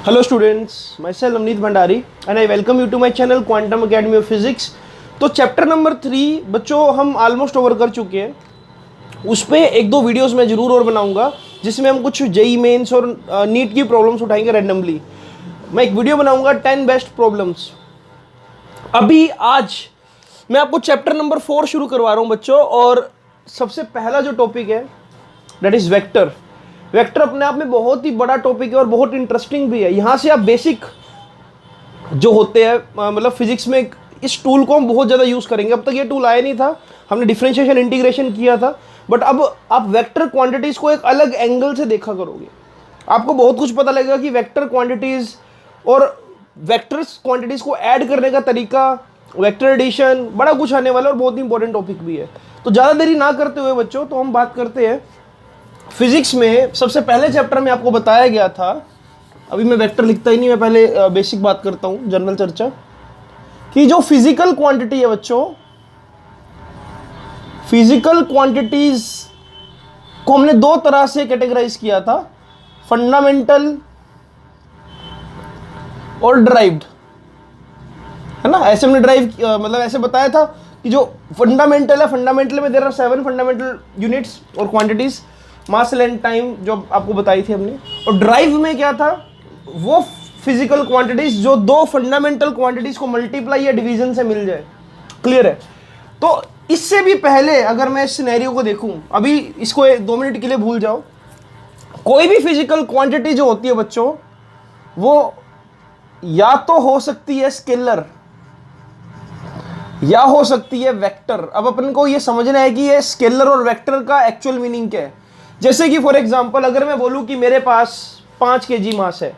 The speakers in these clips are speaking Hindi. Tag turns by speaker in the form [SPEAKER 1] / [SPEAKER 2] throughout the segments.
[SPEAKER 1] Hello students, myself Amneet Bhandari and I welcome you to my channel Quantum Academy of Physics। तो चैप्टर नंबर 3 बच्चों हम ऑलमोस्ट ओवर कर चुके हैं। उस पर एक दो वीडियोस मैं ज़रूर और बनाऊंगा जिसमें हम कुछ जेई मेंस और नीट की प्रॉब्लम्स उठाएंगे रैंडमली। मैं एक वीडियो बनाऊंगा 10 बेस्ट प्रॉब्लम्स। अभी आज मैं आपको चैप्टर नंबर 4 शुरू करवा रहा हूँ बच्चों, और सबसे पहला जो टॉपिक है दैट इज़ वेक्टर। वेक्टर अपने आप में बहुत ही बड़ा टॉपिक है और बहुत इंटरेस्टिंग भी है। यहाँ से आप बेसिक जो होते हैं मतलब फिजिक्स में इस टूल को हम बहुत ज़्यादा यूज़ करेंगे। अब तक ये टूल आया नहीं था, हमने डिफरेंशिएशन इंटीग्रेशन किया था, बट अब आप वेक्टर क्वांटिटीज़ को एक अलग एंगल से देखा करोगे। आपको बहुत कुछ पता लगेगा कि वेक्टर क्वांटिटीज़ और वेक्टर्स क्वांटिटीज़ को ऐड करने का तरीका, वेक्टर एडिशन, बड़ा कुछ आने वाला और बहुत ही इंपॉर्टेंट टॉपिक भी है। तो ज़्यादा देरी ना करते हुए बच्चों, तो हम बात करते हैं फिजिक्स में। सबसे पहले चैप्टर में आपको बताया गया था, अभी मैं वेक्टर लिखता ही नहीं, मैं पहले बेसिक बात करता हूँ, जनरल चर्चा, कि जो फिजिकल क्वांटिटी है बच्चों, फिजिकल क्वांटिटीज को हमने दो तरह से कैटेगराइज किया था, फंडामेंटल और ड्राइव्ड, है ना। ऐसे हमने ड्राइव मतलब ऐसे बताया था कि जो फंडामेंटल है, फंडामेंटल में देयर आर 7 फंडामेंटल यूनिट्स और क्वांटिटीज, मास लेंथ टाइम जो आपको बताई थी हमने। और ड्राइव में क्या था, वो फिजिकल क्वांटिटीज जो दो फंडामेंटल क्वांटिटीज को मल्टीप्लाई या डिवीजन से मिल जाए। क्लियर है। तो इससे भी पहले अगर मैं इस सिनेरियो को देखूं, अभी इसको 2 मिनट के लिए भूल जाओ। कोई भी फिजिकल क्वांटिटी जो होती है बच्चों, वो या तो हो सकती है स्केलर या हो सकती है वेक्टर। अब अपन को ये समझना है कि ये स्केलर और वेक्टर का एक्चुअल मीनिंग क्या है। जैसे कि फॉर एग्जांपल अगर मैं बोलूं कि मेरे पास 5 kg मास है,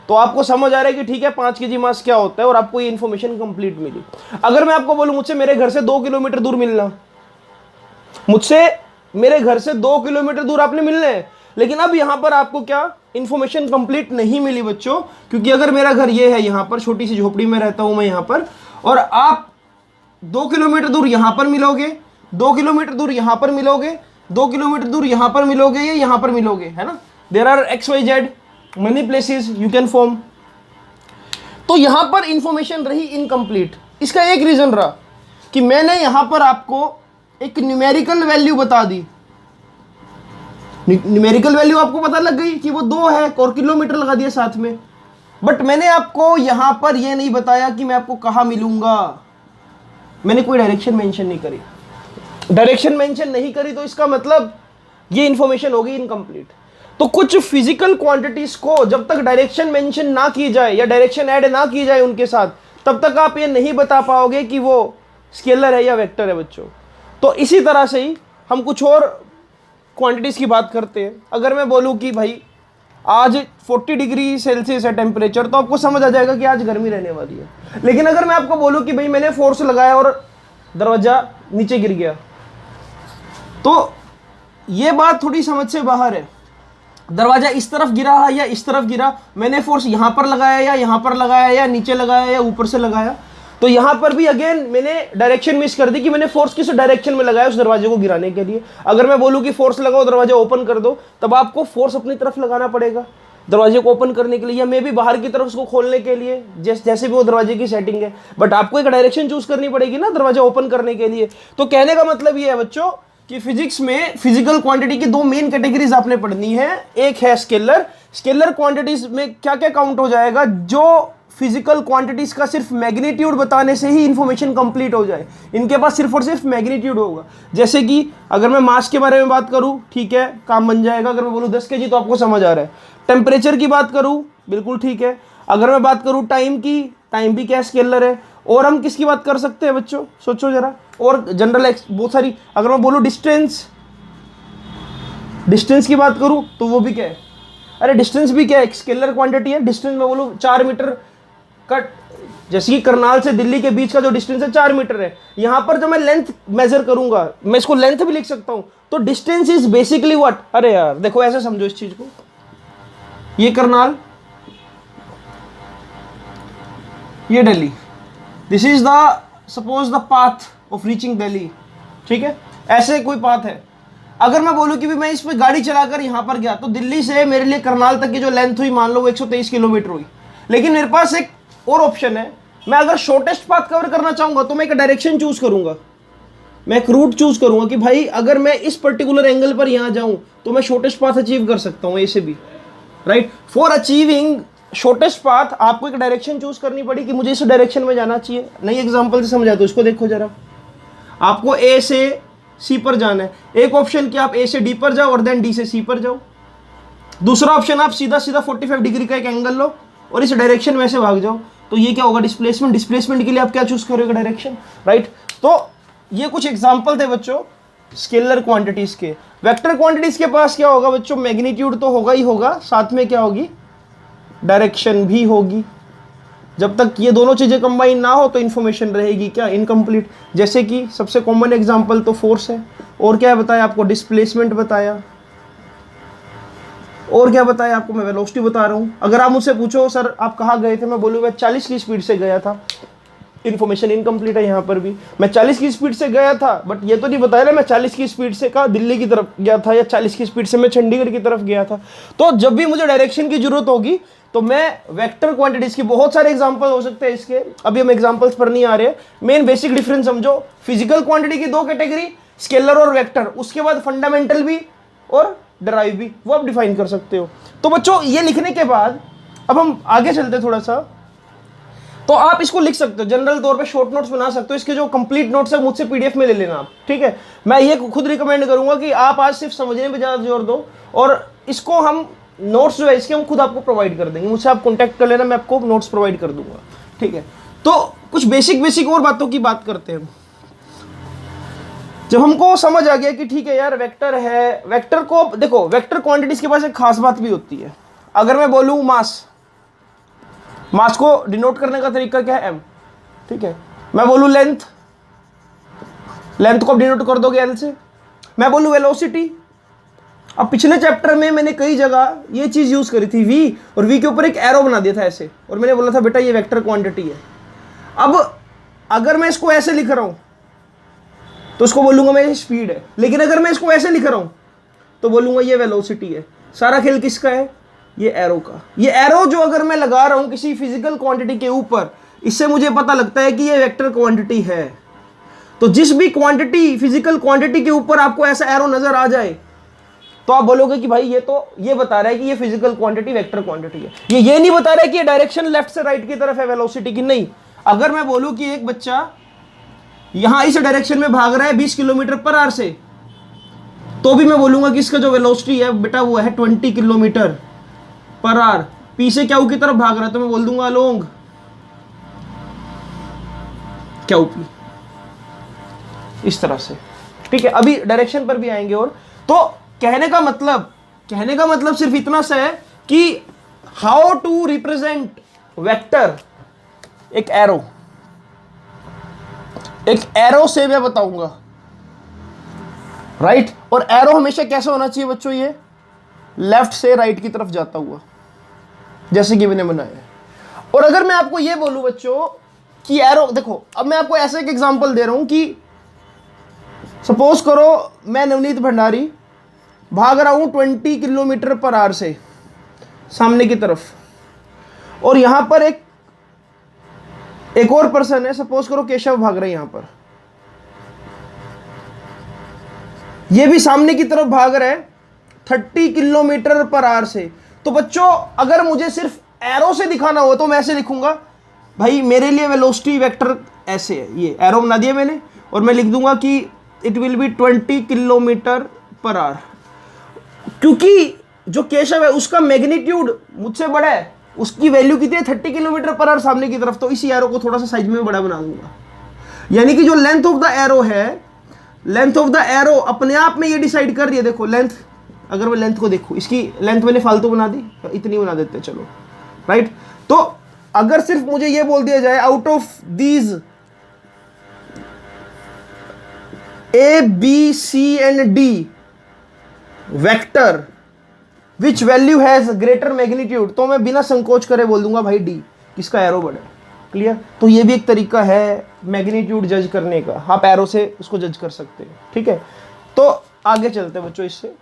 [SPEAKER 1] तो आपको समझ आ रहा है कि ठीक है 5 kg मास क्या होता है, और आपको ये इन्फॉर्मेशन कंप्लीट मिली। अगर मैं आपको बोलूं मुझसे मेरे घर से 2 किलोमीटर दूर मिलना, मुझसे मेरे घर से 2 किलोमीटर दूर आपने मिलना है, लेकिन अब यहां पर आपको क्या इन्फॉर्मेशन कंप्लीट नहीं मिली बच्चों, क्योंकि अगर मेरा घर ये है, यहां पर छोटी सी झोपड़ी में रहता हूं मैं यहां पर, और आप 2 किलोमीटर दूर यहां पर मिलोगे, 2 किलोमीटर दूर यहां पर मिलोगे, 2 किलोमीटर दूर यहां पर मिलोगे, या यहां पर मिलोगे, है ना। There are XYZ many places you can form। तो यहां पर इंफॉर्मेशन रही इनकम्प्लीट। इसका एक रीजन रहा कि मैंने यहां पर आपको एक न्यूमेरिकल वैल्यू बता दी। न्यूमेरिकल वैल्यू आपको पता लग गई कि वो 2 है, और किलोमीटर लगा दिया साथ में, बट मैंने आपको यहां पर यह नहीं बताया कि मैं आपको कहां मिलूंगा। मैंने कोई डायरेक्शन मेंशन नहीं करी। डायरेक्शन मेंशन नहीं करी तो इसका मतलब ये इंफॉर्मेशन होगी इनकम्प्लीट। तो कुछ फिजिकल क्वांटिटीज को जब तक डायरेक्शन मेंशन ना की जाए या डायरेक्शन ऐड ना की जाए उनके साथ, तब तक आप ये नहीं बता पाओगे कि वो स्केलर है या वेक्टर है बच्चों। तो इसी तरह से ही हम कुछ और क्वांटिटीज की बात करते हैं। अगर मैं बोलूँ कि भाई आज 40 डिग्री सेल्सियस है टेम्परेचर, तो आपको समझ आ जाएगा कि आज गर्मी रहने वाली है। लेकिन अगर मैं आपको बोलूँ कि भाई मैंने फोर्स लगाया और दरवाजा नीचे गिर गया, तो ये बात थोड़ी समझ से बाहर है। दरवाजा इस तरफ गिरा या इस तरफ गिरा, मैंने फोर्स यहां पर लगाया या यहां पर लगाया या नीचे लगाया या ऊपर से लगाया, तो यहां पर भी अगेन मैंने डायरेक्शन मिस कर दी कि मैंने फोर्स किस डायरेक्शन में लगाया उस दरवाजे को गिराने के लिए। अगर मैं बोलूं कि फोर्स लगाओ दरवाजा ओपन कर दो, तब आपको फोर्स अपनी तरफ लगाना पड़ेगा दरवाजे को ओपन करने के लिए, या मे भी बाहर की तरफ उसको खोलने के लिए, जैसे भी वो दरवाजे की सेटिंग है, बट आपको एक डायरेक्शन चूज करनी पड़ेगी ना दरवाजा ओपन करने के लिए। तो कहने का मतलब ये है बच्चों कि फिजिक्स में फिजिकल क्वांटिटी की 2 मेन कैटेगरीज आपने पढ़नी है। एक है स्केलर। स्केलर क्वांटिटीज में क्या क्या काउंट हो जाएगा, जो फिजिकल क्वांटिटीज का सिर्फ मैग्नीट्यूड बताने से ही इंफॉर्मेशन कंप्लीट हो जाए, इनके पास सिर्फ और सिर्फ मैग्नीट्यूड होगा। जैसे कि अगर मैं मास के बारे में बात करूं, ठीक है, काम बन जाएगा। अगर मैं बोलूं 10 kg, तो आपको समझ आ रहा है। टेम्परेचर की बात करूं, बिल्कुल ठीक है। अगर मैं बात करूं टाइम की, टाइम भी क्या स्केलर है। और हम किसकी बात कर सकते हैं बच्चों, सोचो जरा, और जनरल बहुत सारी। अगर मैं बोलूं डिस्टेंस, डिस्टेंस की बात करूं तो वो भी क्या है, अरे डिस्टेंस भी क्या है, स्केलर क्वांटिटी है। डिस्टेंस में बोलूं 4 मीटर का, जैसे कि करनाल से दिल्ली के बीच का जो डिस्टेंस है 4 मीटर है। यहां पर जब मैं लेंथ मेजर करूंगा, मैं इसको लेंथ भी लिख सकता हूं। तो डिस्टेंस इज बेसिकली व्हाट, अरे यार देखो ऐसे समझो इस चीज को, ये करनाल, ये Delhi, this is the suppose the path of reaching Delhi, ठीक है, ऐसे कोई पाथ है। अगर मैं बोलूं कि भी मैं इस पे गाड़ी चलाकर यहां पर गया तो दिल्ली से मेरे लिए करनाल तक की जो लेंथ हुई मान लो वो 123 किलोमीटर हुई, लेकिन मेरे पास एक और ऑप्शन है, मैं अगर शॉर्टेस्ट पाथ कवर करना चाहूंगा तो मैं एक डायरेक्शन चूज करूंगा, मैं एक रूट चूज करूंगा कि भाई अगर मैं इस पर्टिकुलर एंगल पर यहां जाऊं तो मैं शॉर्टेस्ट पाथ अचीव कर सकता हूं ऐसे भी, right. For achieving shortest path आपको एक डायरेक्शन चूज करनी पड़ी कि मुझे इस डायरेक्शन में जाना चाहिए। नई एग्जांपल से समझा तो इसको देखो जरा, आपको ए से सी पर जाना है, एक ऑप्शन कि आप ए से डी पर जाओ और देन डी से सी पर जाओ, दूसरा ऑप्शन आप सीधा सीधा 45 डिग्री का एक एंगल लो और इस डायरेक्शन में से भाग जाओ। तो ये क्या होगा, डिस्प्लेसमेंट। डिस्प्लेसमेंट के लिए आप क्या चूज करोगे, डायरेक्शन, राइट। तो ये कुछ एग्जांपल थे बच्चों स्केलर क्वांटिटीज के। वेक्टर क्वांटिटीज के पास क्या होगा बच्चों, मैग्नीट्यूड तो होगा ही होगा, साथ में क्या होगी, डायरेक्शन भी होगी। जब तक ये दोनों चीजें कंबाइन ना हो तो इन्फॉर्मेशन रहेगी क्या, इनकम्प्लीट। जैसे कि सबसे कॉमन एग्जांपल तो फोर्स है, और क्या बताया आपको, डिस्प्लेसमेंट बताया, और क्या बताया आपको, मैं वेलोसिटी बता रहा हूं। अगर आप मुझसे पूछो सर आप कहाँ गए थे, मैं बोलूँगा 40 की स्पीड से गया था, इन्फॉर्मेशन इनकम्प्लीट है यहाँ पर भी। मैं 40 की स्पीड से गया था, बट ये तो नहीं बताया ना मैं 40 की स्पीड से कहाँ दिल्ली की तरफ गया था या 40 की स्पीड से मैं चंडीगढ़ की तरफ गया था। तो जब भी मुझे डायरेक्शन की जरूरत होगी तो मैं वेक्टर क्वांटिटीज की बहुत सारे एग्जांपल हो सकते हैं इसके, अभी हम एग्जांपल्स पर नहीं आ रहे। मेन बेसिक डिफरेंस समझो, फिजिकल क्वांटिटी की दो कैटेगरी, स्केलर और वेक्टर, उसके बाद फंडामेंटल भी और डराइव भी, वो आप डिफाइन कर सकते हो। तो बच्चों ये लिखने के बाद अब हम आगे चलते थोड़ा सा, तो आप इसको लिख सकते हो, जनरल तौर पे शॉर्ट नोट्स बना सकते हो। इसके जो कंप्लीट नोट्स है मुझसे पीडीएफ में ले लेना आप, ठीक है। मैं ये खुद रिकमेंड करूंगा कि आप आज सिर्फ समझने पे ज़्यादा जोर दो, और इसको हम नोट्स जो है इसके हम खुद आपको प्रोवाइड कर देंगे, मुझसे आप कॉन्टैक्ट कर लेना, मैं आपको नोट्स प्रोवाइड कर दूंगा, ठीक है। तो कुछ बेसिक और बातों की बात करते हैं। जब हमको समझ आ गया कि ठीक है यार वेक्टर है, वेक्टर को देखो, वेक्टर क्वांटिटीज के पास एक खास बात भी होती है। अगर मैं बोलूँ मास, मास को डिनोट करने का तरीका क्या है, m, ठीक है। मैं बोलूँ लेंथ, लेंथ को डिनोट कर दोगे l से। मैं बोलूँ वेलोसिटी, अब पिछले चैप्टर में मैंने कई जगह ये चीज यूज करी थी v, और v के ऊपर एक एरो बना दिया था ऐसे, और मैंने बोला था बेटा ये वेक्टर क्वांटिटी है। अब अगर मैं इसको ऐसे लिख रहा हूं तो इसको बोलूंगा मैं स्पीड है, लेकिन अगर मैं इसको ऐसे लिख रहा हूं तो बोलूंगा ये वेलोसिटी है। सारा खेल किसका है, ये एरो का। ये एरो जो अगर मैं लगा रहा हूं किसी फिजिकल क्वांटिटी के ऊपर, इससे मुझे पता लगता है कि ये वेक्टर क्वांटिटी है। तो जिस भी क्वांटिटी, फिजिकल क्वांटिटी के ऊपर आपको ऐसा एरो नजर आ जाए तो आप बोलोगे कि भाई ये बता रहा है कि ये फिजिकल क्वांटिटी वेक्टर क्वांटिटी है। ये नहीं बता रहा है कि ये डायरेक्शन लेफ्ट से राइट की तरफ है वेलोसिटी की, नहीं। अगर मैं बोलूं कि एक बच्चा यहां इस डायरेक्शन में भाग रहा है 20 किलोमीटर पर आवर से, तो भी मैं बोलूंगा कि इसका जो वेलोसिटी है बेटा वो है 20 किलोमीटर पर आवर। पी से क्यू की तरफ भाग रहा है तो मैं बोल दूंगा अलोंग क्यू पी, इस तरह से, ठीक है। अभी डायरेक्शन पर भी आएंगे। और तो कहने का मतलब सिर्फ इतना सा है कि हाउ टू रिप्रेजेंट वेक्टर, एक एरो से मैं बताऊंगा, राइट। और एरो हमेशा कैसा होना चाहिए बच्चों, ये लेफ्ट से राइट की तरफ जाता हुआ, जैसे कि मैंने बनाया। और अगर मैं आपको ये बोलूं बच्चों कि एरो देखो, अब मैं आपको ऐसा एक एग्जांपल दे रहा हूं कि सपोज करो मैं नवनीत भंडारी भाग रहा हूं 20 किलोमीटर पर आवर से सामने की तरफ, और यहां पर एक और पर्सन है, सपोज करो केशव भाग रहे हैं यहां पर, ये भी सामने की तरफ भाग रहे हैं 30 किलोमीटर पर आवर से। तो बच्चों अगर मुझे सिर्फ एरो से दिखाना हो तो मैं ऐसे लिखूंगा, भाई मेरे लिए वेलोसिटी वेक्टर ऐसे है, ये एरो बना दिया मैंने, और मैं लिख दूंगा कि it will be 20 kilometre per our. क्योंकि जो केशव है उसका मैग्नीट्यूड मुझसे बड़ा है, उसकी वैल्यू कितनी है 30 किलोमीटर पर आवर सामने की तरफ, तो इसी एरो को थोड़ा सा साइज में बड़ा बना दूंगा। यानी कि जो लेंथ ऑफ द एरो है, लेंथ ऑफ द एरो अपने आप में ये डिसाइड कर रही है। देखो लेंथ, अगर मैं लेंथ को देखूं, इसकी लेंथ मैंने फालतू बना दी, इतनी बना देते चलो, राइट। तो अगर सिर्फ मुझे ये बोल दिया जाए out of these A B C and D vector which value has greater magnitude, तो मैं बिना संकोच करे बोल दूंगा भाई डी, किसका एरो बड़ा है। क्लियर। तो ये भी एक तरीका है मैग्नीट्यूड जज करने का, आप एरो से उसको जज कर सकते हैं, ठीक है। तो आगे चलते हैं बच्चों इससे।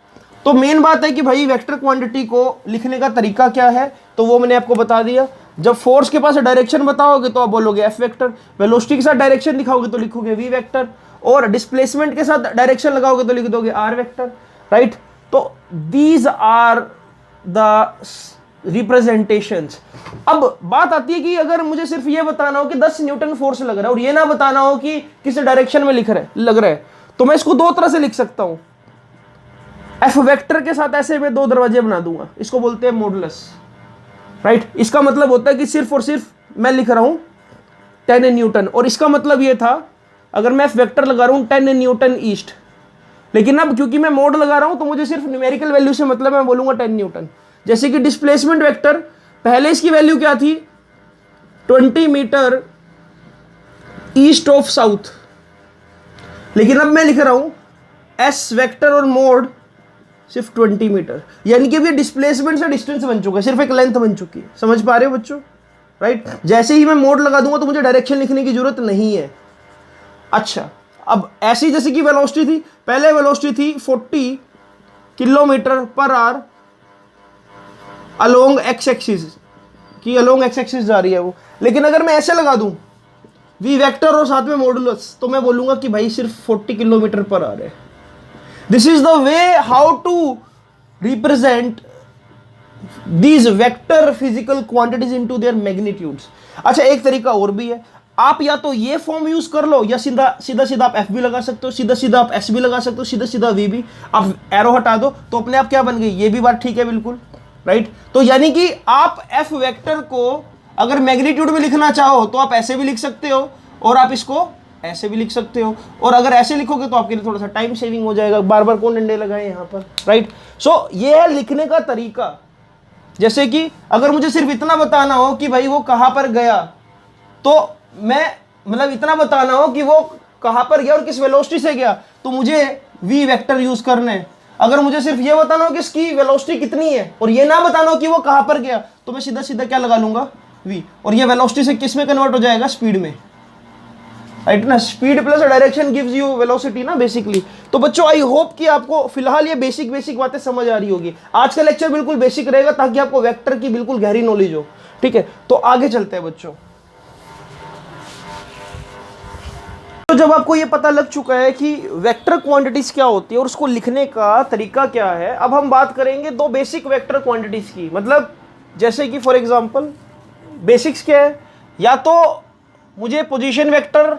[SPEAKER 1] तो मेन बात है कि भाई वेक्टर क्वांटिटी को लिखने का तरीका क्या है, तो वो मैंने आपको बता दिया। जब फोर्स के पास डायरेक्शन बताओगे तो आप बोलोगे एफ वेक्टर, वेलोसिटी के साथ डायरेक्शन लिखाओगे तो लिखोगे वी वेक्टर, और डिस्प्लेसमेंट के साथ डायरेक्शन लगाओगे तो लिख दोगे आर वेक्टर, राइट। तो दीज आर द रिप्रेजेंटेशंस। अब बात आती है कि अगर मुझे सिर्फ ये बताना हो कि 10 न्यूटन फोर्स लग रहा है और ये ना बताना हो कि किस डायरेक्शन में लग रहा है, तो मैं इसको दो तरह से लिख सकता हूं। एफ वेक्टर के साथ ऐसे मैं दो दरवाजे बना दूंगा, इसको बोलते हैं मॉडुलस, राइट। इसका मतलब होता है कि सिर्फ और सिर्फ मैं लिख रहा हूं 10 न्यूटन, और इसका मतलब ये था अगर मैं एफ वेक्टर लगा रहा हूं 10 न्यूटन ईस्ट, लेकिन अब क्योंकि मैं मोड लगा रहा हूं तो मुझे सिर्फ न्यूमेरिकल वैल्यू से मतलब मैं बोलूंगा 10 न्यूटन। जैसे कि डिस्प्लेसमेंट वेक्टर, पहले इसकी वैल्यू क्या थी 20 मीटर ईस्ट ऑफ साउथ, लेकिन अब मैं लिख रहा हूं एस वेक्टर और मोड सिर्फ 20 मीटर, यानी कि अब ये डिस्प्लेसमेंट से डिस्टेंस बन चुका है, सिर्फ एक लेंथ बन चुकी है। समझ पा रहे हो बच्चों, राइट। जैसे ही मैं मोड लगा दूंगा तो मुझे डायरेक्शन लिखने की जरूरत नहीं है। अच्छा, अब ऐसी जैसे कि वेलोसिटी थी, पहले वेलोसिटी थी 40 kilometre per our along X axis, कि अलोंग एक्स एक्सिस जा रही है वो, लेकिन अगर मैं ऐसे लगा दूं वी वेक्टर और साथ में मॉडुलस, तो मैं बोलूंगा कि भाई सिर्फ 40 किलोमीटर पर आवर है। This is the way how to represent these vector physical quantities into their magnitudes। अच्छा, एक तरीका और भी है, आप या तो ये फॉर्म यूज कर लो, या सीधा सीधा आप एफ भी लगा सकते हो, सीधा सीधा आप एस भी लगा सकते हो, सीधा सीधा वी भी। आप एरो हटा दो तो अपने आप क्या बन गई, ये भी बात ठीक है बिल्कुल, राइट। तो यानी कि आप एफ वेक्टर को अगर मैग्नीट्यूड में लिखना चाहो तो आप ऐसे भी लिख सकते हो, और आप इसको ऐसे भी लिख सकते हो, और अगर ऐसे लिखोगे तो आपके लिए थोड़ा सा टाइम सेविंग हो जाएगा, बार बार कौन डंडे लगाए यहाँ पर, राइट। सो ये है लिखने का तरीका। जैसे कि अगर मुझे सिर्फ इतना बताना हो कि भाई वो कहां पर गया, तो मैं मतलब इतना बताना हो कि वो कहां पर गया और किस वेलोसिटी से गया, तो मुझे वी वेक्टर यूज करना है। अगर मुझे सिर्फ ये बताना हो कि इसकी वेलोसिटी कितनी है और ये ना बताना हो कि वो कहां पर गया, तो मैं सीधा सीधा क्या लगा लूंगा वी, और ये वेलोसिटी से किस में कन्वर्ट हो जाएगा, स्पीड में, राइट ना। Speed plus direction gives you velocity ना बेसिकली। तो बच्चों आई होप कि आपको फिलहाल ये बेसिक बातें समझ आ रही होगी। आज का लेक्चर बिल्कुल बेसिक रहेगा ताकि आपको वेक्टर की बिल्कुल गहरी नॉलेज हो, ठीक है। तो आगे चलते हैं बच्चों। तो जब आपको ये पता लग चुका है कि वेक्टर क्वांटिटीज क्या होती है और उसको लिखने का तरीका क्या है, अब हम बात करेंगे दो बेसिक वेक्टर क्वांटिटीज की। मतलब जैसे कि फॉर एग्जांपल बेसिक्स क्या है, या तो मुझे पोजीशन वेक्टर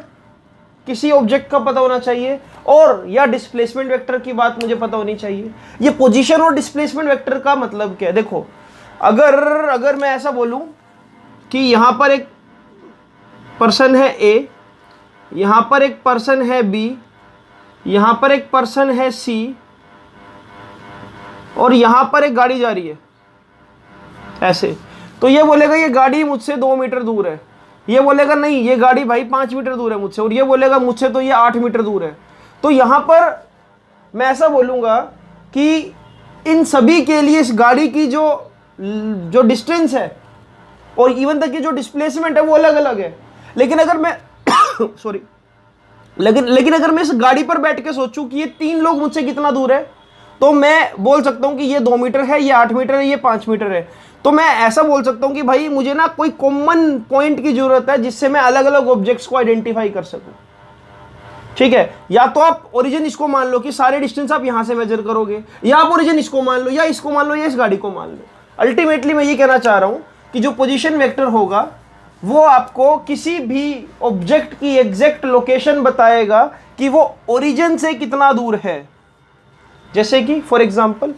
[SPEAKER 1] किसी ऑब्जेक्ट का पता होना चाहिए, और या डिस्प्लेसमेंट वेक्टर की बात मुझे पता होनी चाहिए। ये पोजीशन और डिस्प्लेसमेंट वेक्टर का मतलब क्या है, देखो अगर मैं ऐसा बोलूं कि यहां पर एक पर्सन है ए, यहां पर एक पर्सन है बी, यहां पर एक पर्सन है सी, और यहां पर एक गाड़ी जा रही है ऐसे, तो ये बोलेगा ये गाड़ी मुझसे 2 मीटर दूर है, ये बोलेगा नहीं ये गाड़ी भाई 5 मीटर दूर है मुझसे, और ये बोलेगा मुझसे तो ये 8 मीटर दूर है। तो यहां पर मैं ऐसा बोलूंगा कि इन सभी के लिए इस गाड़ी की जो डिस्टेंस है और इवन तक की जो डिस्प्लेसमेंट है वो अलग अलग है। लेकिन अगर मैं सॉरी लेकिन अगर मैं इस गाड़ी पर बैठ के सोचूं कि ये 3 लोग मुझसे कितना दूर है, तो मैं बोल सकता हूं कि ये 2 मीटर है, ये 8 मीटर है, ये 5 मीटर है। तो मैं ऐसा बोल सकता हूं कि भाई मुझे ना कोई कॉमन पॉइंट की जरूरत है जिससे मैं अलग अलग ऑब्जेक्ट्स को आइडेंटिफाई कर सकूं, ठीक है। या तो आप ओरिजिन इसको मान लो कि सारे डिस्टेंस आप यहां से मेजर करोगे, या आप ओरिजिन इसको मान लो, या इसको मान लो, या इस गाड़ी को मान लो। अल्टीमेटली मैं ये कहना चाह रहा हूं कि जो पोजीशन वेक्टर होगा वो आपको किसी भी ऑब्जेक्ट की एग्जैक्ट लोकेशन बताएगा कि वो ओरिजिन से कितना दूर है। जैसे कि फॉर एग्जांपल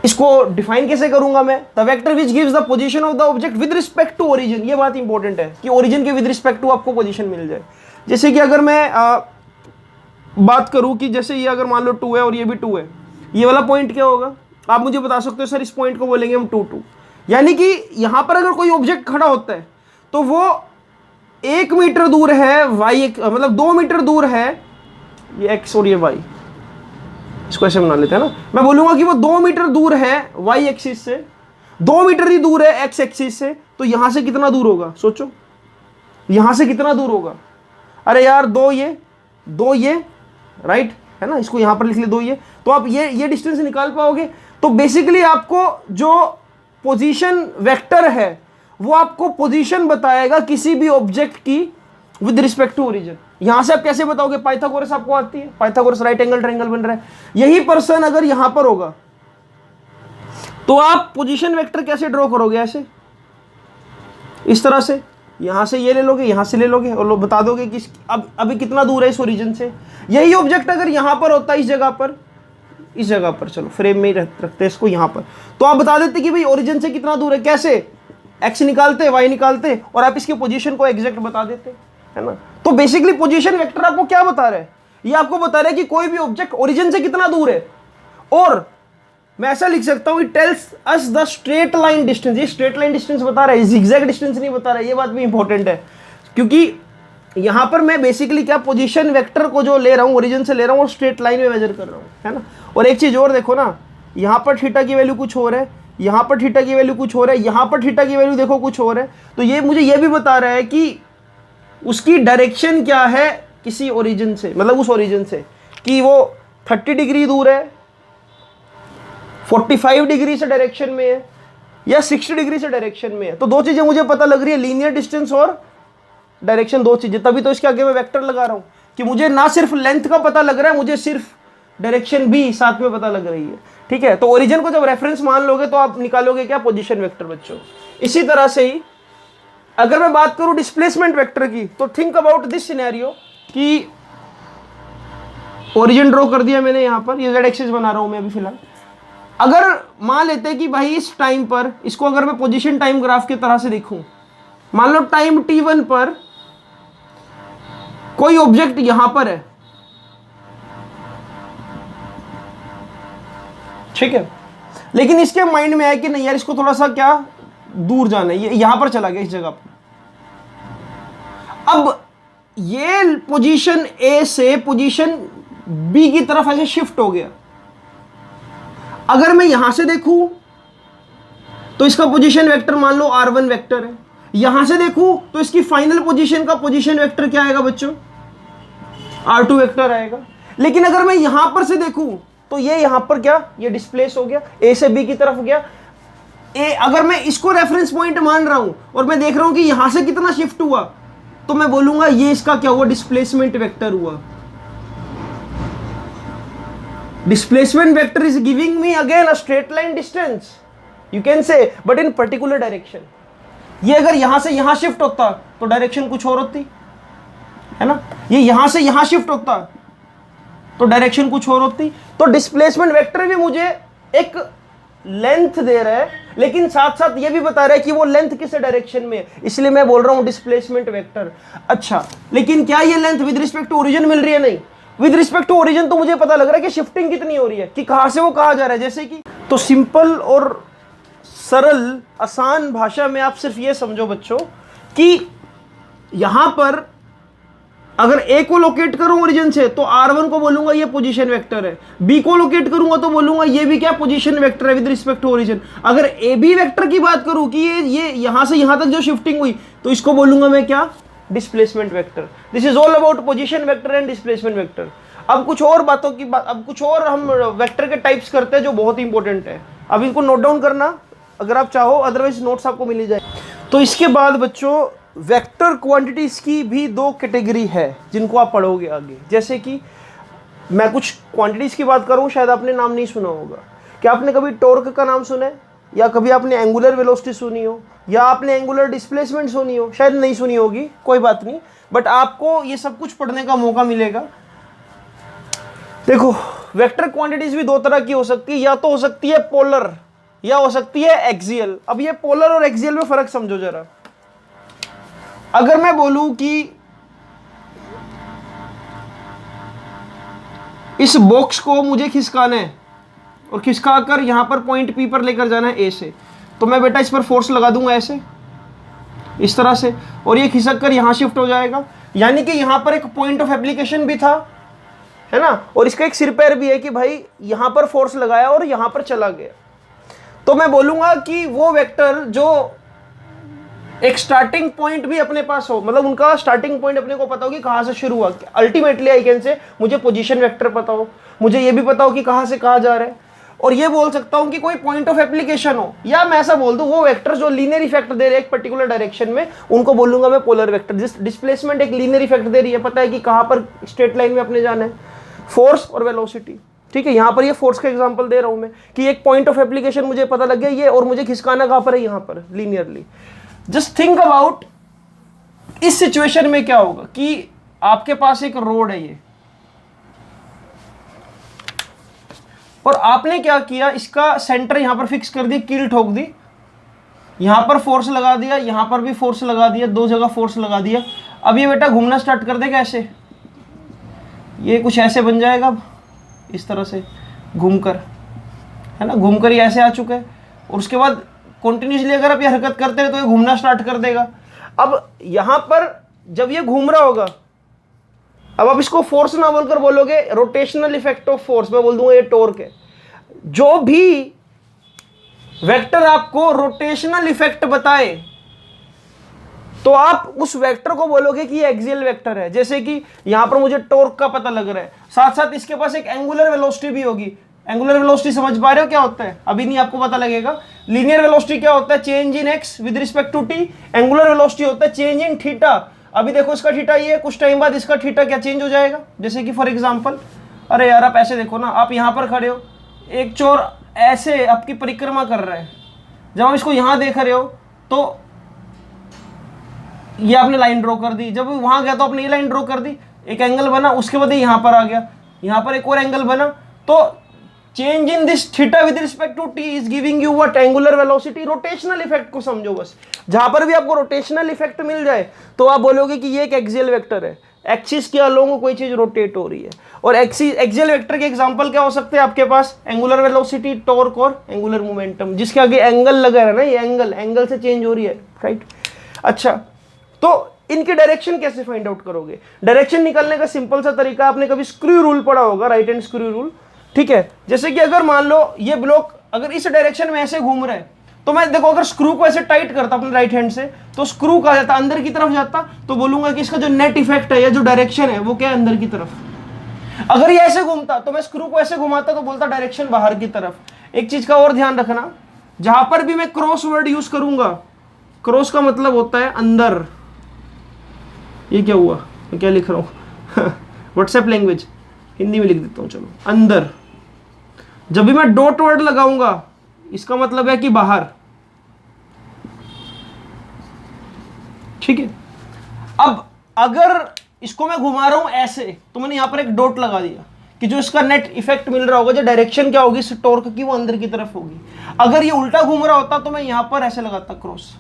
[SPEAKER 1] इसको डिफाइन कैसे करूंगा मैं, the vector which gives the position of the object with respect to origin. ये बात इंपॉर्टेंट है कि ओरिजिन के विद रिस्पेक्ट टू आपको पोजीशन मिल जाए। जैसे कि अगर मैं बात करूं कि जैसे ये अगर मान लो 2 है और ये भी 2 है, ये वाला पॉइंट क्या होगा, आप मुझे बता सकते हो सर इस पॉइंट को बोलेंगे हम 2 2। यानी कि यहां पर अगर कोई ऑब्जेक्ट खड़ा होता है तो वो 1 मीटर दूर है वाई, मतलब 2 मीटर दूर है ये एक्स और ये वाई, इसको ऐसे बना लेते हैं ना। मैं बोलूंगा कि वो 2 मीटर दूर है वाई एक्सिस से, 2 मीटर ही दूर है एक्स एक्सिस से, तो यहां से कितना दूर होगा सोचो, यहां से कितना दूर होगा। अरे यार 2 ये राइट, है ना, इसको यहां पर लिख ले दो ये, तो आप ये डिस्टेंस निकाल पाओगे। तो बेसिकली आपको जो पोजीशन वेक्टर है वो आपको पोजीशन बताएगा किसी भी ऑब्जेक्ट की विद रिस्पेक्ट टू ओरिजिन। यहां से आप कैसे बताओगे, पाइथागोरस आपको आती है, पाइथागोरस राइट एंगल ट्रायंगल बन रहा है, यही पर्सन अगर यहां पर होगा तो आप पोजीशन वेक्टर कैसे ड्रॉ करोगे, ऐसे इस तरह से, यहां से ये ले लोगे, यहां से ले लोगे और लोग बता दोगे कि अब अभी कितना दूर है इस ओरिजिन से। यही ऑब्जेक्ट अगर यहां पर होता है, इस जगह पर चलो फ्रेम में ही रखते हैं इसको यहां पर, तो आप बता देते कि भाई ओरिजिन से कितना दूर है, कैसे, एक्स निकालते, वाई निकालते और आप इसकी पोजीशन को एग्जैक्ट बता देते, है ना। तो बेसिकली पोजीशन वेक्टर आपको क्या बता रहा है, ये आपको बता रहा है कि कोई भी ऑब्जेक्ट ओरिजिन से कितना दूर है। और मैं ऐसा लिख सकता हूं, it tells us the straight line distance, ये स्ट्रेट लाइन डिस्टेंस बता रहा है, जिगजैग डिस्टेंस नहीं बता रहा है। ये बात भी इंपॉर्टेंट है क्योंकि यहां पर मैं बेसिकली क्या पोजीशन वेक्टर को जो ले रहा हूं ओरिजिन से ले रहा हूं और स्ट्रेट लाइन में मेजर कर रहा हूं, है ना। और एक चीज और देखो ना, यहां पर थीटा की वैल्यू कुछ और है, यहां पर थीटा की वैल्यू कुछ और है, यहां पर थीटा की वैल्यू देखो कुछ और है। तो ये मुझे ये भी बता रहा है कि उसकी डायरेक्शन क्या है किसी ओरिजिन से, मतलब उस ओरिजिन से, कि वो 30 डिग्री दूर है, 45 डिग्री से डायरेक्शन में है या 60 डिग्री से डायरेक्शन में है। तो दो चीजें मुझे पता लग रही है, लीनियर डिस्टेंस और डायरेक्शन, दो चीजें। तभी तो इसके आगे मैं वेक्टर लगा रहा हूं कि मुझे ना सिर्फ लेंथ का पता लग रहा है, मुझे सिर्फ डायरेक्शन भी साथ में पता लग रही है, ठीक है। तो ओरिजिन को जब रेफरेंस मान लोगे तो आप निकालोगे क्या, पोजीशन वेक्टर बच्चों। इसी तरह से ही अगर मैं बात करूं डिस्प्लेसमेंट वेक्टर की, तो थिंक अबाउट दिस सिनेरियो कि ओरिजिन ड्रॉ कर दिया मैंने, यहां पर ये जेड एक्सिस बना रहा हूं मैं अभी फिलहाल। अगर मान लेते हैं कि भाई इस टाइम पर इसको अगर मैं पोजीशन टाइम ग्राफ की तरह से देखूं, मान लो टाइम t1 पर कोई ऑब्जेक्ट यहां पर है, ठीक है, लेकिन इसके माइंड में है कि नहीं यार इसको थोड़ा सा क्या दूर जाना है, ये यहां पर चला गया इस जगह पर। अब ये पोजीशन ए से पोजीशन बी की तरफ ऐसे शिफ्ट हो गया। अगर मैं यहां से देखूं तो इसका पोजीशन वेक्टर मान लो r1 वेक्टर है, यहां से देखूं तो इसकी फाइनल पोजीशन का पोजीशन वेक्टर क्या आएगा बच्चों, r2 वेक्टर आएगा। लेकिन अगर मैं यहां पर से देखूं तो ये यहां पर क्या, ये डिस्प्लेस हो गया, ए से बी की तरफ गया। अगर मैं इसको रेफरेंस पॉइंट मान रहा हूं और मैं देख रहा हूं कि यहां से कितना शिफ्ट हुआ, तो मैं बोलूंगा ये इसका क्या हुआ, डिस्प्लेसमेंट वेक्टर हुआ। Displacement vector is giving me again a straight line distance, you can say, but in particular direction. ये अगर यहां से यहां शिफ्ट होता तो डायरेक्शन कुछ और होती, है ना। ये यहां से यहां शिफ्ट होता तो डायरेक्शन कुछ और होती। तो डिस्प्लेसमेंट वेक्टर भी मुझे एक लेंथ दे रहा है, लेकिन साथ साथ ये भी बता रहा है कि वो लेंथ किस डायरेक्शन में है, इसलिए मैं बोल रहा हूं डिस्प्लेसमेंट वेक्टर। अच्छा, लेकिन क्या ये length with respect to origin मिल रही है, नहीं। विद रिस्पेक्ट टू ओरिजिन तो मुझे पता लग रहा है कि शिफ्टिंग कितनी हो रही है, कि कहां से वो कहां जा रहा है, जैसे कि। तो सिंपल और सरल आसान भाषा में आप सिर्फ ये समझो बच्चों कि यहां पर अगर ए को लोकेट करूं ओरिजिन से तो r1 को बोलूंगा ये पोजीशन वेक्टर है, बी को लोकेट करूंगा तो बोलूंगा ये भी क्या पोजीशन वेक्टर है विद रिस्पेक्ट टू ओरिजिन। अगर ए बी वेक्टर की बात करूं कि ये यहां से यहां तक जो शिफ्टिंग हुई, तो इसको बोलूंगा मैं क्या, displacement vector. This is all about position vector and displacement vector. अब कुछ और बातों की बात, अब कुछ और हम वेक्टर के टाइप्स करते हैं जो बहुत इंपॉर्टेंट है। अब इनको नोट डाउन करना अगर आप चाहो, अदरवाइज नोट्स आपको मिल ही जाए। तो इसके बाद बच्चों वेक्टर क्वांटिटीज की भी दो कैटेगरी है जिनको आप पढ़ोगे आगे। जैसे कि मैं कुछ क्वांटिटीज की बात करूं, शायद आपने नाम नहीं सुना होगा। क्या आपने कभी टॉर्क का नाम सुना है, या कभी आपने एंगुलर वेलोसिटी सुनी हो, या आपने एंगुलर डिस्प्लेसमेंट सुनी हो? शायद नहीं सुनी होगी, कोई बात नहीं, बट आपको ये सब कुछ पढ़ने का मौका मिलेगा। देखो वेक्टर क्वांटिटीज भी दो तरह की हो सकती है, या तो हो सकती है पोलर या हो सकती है एक्सियल। अब ये पोलर और एक्सियल में फर्क समझो जरा। अगर मैं बोलूं कि इस बॉक्स को मुझे खिसकाना है और खिसका कर यहां पर पॉइंट पी पर लेकर जाना है ए से, तो मैं बेटा इस पर फोर्स लगा दूंगा ऐसे, इस तरह से, और ये खिसक कर यहां शिफ्ट हो जाएगा। यानी कि यहां पर एक पॉइंट ऑफ एप्लीकेशन भी था, है ना, और इसका एक सिर पैर भी है कि भाई यहां पर फोर्स लगाया और यहां पर चला गया। तो मैं बोलूंगा कि वो वेक्टर जो एक स्टार्टिंग पॉइंट भी अपने पास हो, मतलब उनका स्टार्टिंग पॉइंट अपने को पता हो कि कहां से शुरू हुआ। अल्टीमेटली आई कैन से मुझे पोजीशन वेक्टर पता हो, मुझे ये भी पता हो कि कहां से कहां जा रहे हैं, और ये बोल सकता हूं कि कोई पॉइंट ऑफ एप्लीकेशन हो, या मैं ऐसा बोल दूं वो वेक्टर जो लीनियर इफेक्ट दे रहे हैं एक पर्टिकुलर डायरेक्शन में, उनको बोलूंगा मैं पोलर वेक्टर। जिस डिस्प्लेसमेंट एक लीनियर इफेक्ट दे रही है, पता है कि कहां पर स्ट्रेट लाइन में अपने जाना है, फोर्स और वेलोसिटी। ठीक है, यहां पर ये फोर्स का एग्जांपल दे रहा हूं मैं कि एक पॉइंट ऑफ एप्लीकेशन मुझे पता लग गया ये, और मुझे खिसकाना कहां पर है, यहां पर लीनियरली। जस्ट थिंक अबाउट इस सिचुएशन में क्या होगा कि आपके पास एक रोड है ये, और आपने क्या किया, इसका सेंटर यहां पर फिक्स कर दी, कील ठोक दी, यहां पर फोर्स लगा दिया, यहां पर भी फोर्स लगा दिया, दो जगह फोर्स लगा दिया। अब ये बेटा घूमना स्टार्ट कर देगा ऐसे, ये कुछ ऐसे बन जाएगा, अब इस तरह से घूमकर, है ना, घूमकर ये ऐसे आ चुका है, और उसके बाद कंटिन्यूसली अगर आप ये हरकत करते हैं तो ये घूमना स्टार्ट कर देगा। अब यहां पर जब ये घूम रहा होगा, अब आप इसको फोर्स ना बोलकर बोलोगे रोटेशनल इफेक्ट ऑफ फोर्स, मैं बोल दूंगा ये टॉर्क है। जो भी वेक्टर आपको रोटेशनल इफेक्ट बताए तो आप उस वेक्टर को बोलोगे कि ये एक्सियल वेक्टर है। जैसे कि यहां पर मुझे टॉर्क का पता लग रहा है, साथ साथ इसके पास एक एंगुलर वेलोसिटी भी होगी। एंगुलर वेलोसिटी समझ पा रहे हो क्या होता है? अभी नहीं आपको पता लगेगा। लीनियर वेलोसिटी क्या होता है? Change in X with respect to T. Angular velocity होता है चेंज इन थीटा। अभी देखो इसका थीटा ये, कुछ टाइम बाद इसका थीटा क्या चेंज हो जाएगा। जैसे कि फॉर एग्जांपल, अरे यार आप ऐसे देखो ना, आप यहां पर खड़े हो, एक चोर ऐसे आपकी परिक्रमा कर रहा है, जब आप इसको यहां देख रहे हो तो ये आपने लाइन ड्रॉ कर दी, जब वहां गया तो आपने ये लाइन ड्रॉ कर दी, एक एंगल बना, उसके बाद यहां पर आ गया, यहां पर एक और एंगल बना, तो change in this theta with respect to T is giving you what? Angular velocity. Rotational effect को समझो बस। जहां पर भी आपको रोटेशनल इफेक्ट मिल जाए तो आप बोलोगे कि ये एक एक्सियल वेक्टर है, एक्सिस के अलोंग कोई चीज रोटेट हो रही है। और एक्सियल वेक्टर के एग्जांपल क्या हो सकते हैं आपके पास? एंगुलर वेलोसिटी, टॉर्क और एंगुलर मोमेंटम, जिसके आगे एंगल लगा है ना, ये एंगल से चेंज हो रही है, राइट। अच्छा, तो इनकी डायरेक्शन कैसे फाइंड आउट करोगे? डायरेक्शन निकालने का सिंपल सा तरीका, आपने कभी स्क्रू रूल पढ़ा होगा, राइट हैंड स्क्रू रूल, ठीक है। जैसे कि अगर मान लो ये ब्लॉक अगर इस डायरेक्शन में ऐसे घूम रहा है, तो मैं देखो अगर स्क्रू को ऐसे टाइट करता अपने राइट हैंड से, तो स्क्रू कहा जाता अंदर की तरफ जाता, तो बोलूंगा कि इसका जो नेट इफेक्ट है या जो डायरेक्शन है वो क्या है? अंदर की तरफ। अगर ये ऐसे घूमता तो मैं स्क्रू को ऐसे घुमाता तो बोलता डायरेक्शन बाहर की तरफ। एक चीज का और ध्यान रखना, जहां पर भी मैं क्रॉस वर्ड यूज करूंगा, क्रॉस का मतलब होता है अंदर। ये क्या हुआ, मैं क्या लिख रहा हूं व्हाट्सएप लैंग्वेज, हिंदी में लिख देता हूं, चलो। अंदर, जब भी मैं डॉट वर्ड लगाऊंगा इसका मतलब है कि बाहर, ठीक है। अब अगर इसको मैं घुमा रहा हूं ऐसे, तो मैंने यहां पर एक डॉट लगा दिया कि जो इसका नेट इफेक्ट मिल रहा होगा, जो डायरेक्शन क्या होगी इस टॉर्क की, वो अंदर की तरफ होगी। अगर ये उल्टा घूम रहा होता तो मैं यहां पर ऐसे लगाता क्रॉस,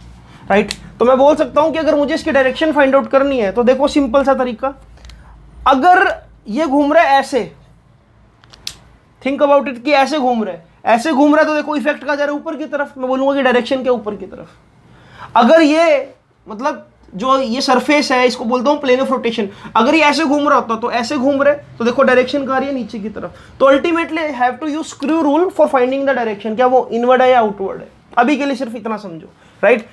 [SPEAKER 1] राइट। तो मैं बोल सकता हूं कि अगर मुझे इसकी डायरेक्शन फाइंड आउट करनी है तो देखो सिंपल सा तरीका, अगर ये घूम रहा है ऐसे, थिंक अबाउट इट कि ऐसे घूम रहा है, ऐसे घूम रहा है, तो देखो इफेक्ट का जा रहा है ऊपर की तरफ, मैं बोलूंगा कि डायरेक्शन के ऊपर की तरफ। अगर ये मतलब जो ये सरफेस है इसको बोलता हूं प्लेन ऑफ रोटेशन, अगर ये ऐसे घूम रहा होता तो ऐसे घूम रहे, तो देखो डायरेक्शन कहां आ रही है? नीचे की तरफ। तो ultimately have to use screw rule for finding the direction, क्या वो इनवर्ड है या आउटवर्ड है। अभी के लिए सिर्फ इतना समझो, राइट।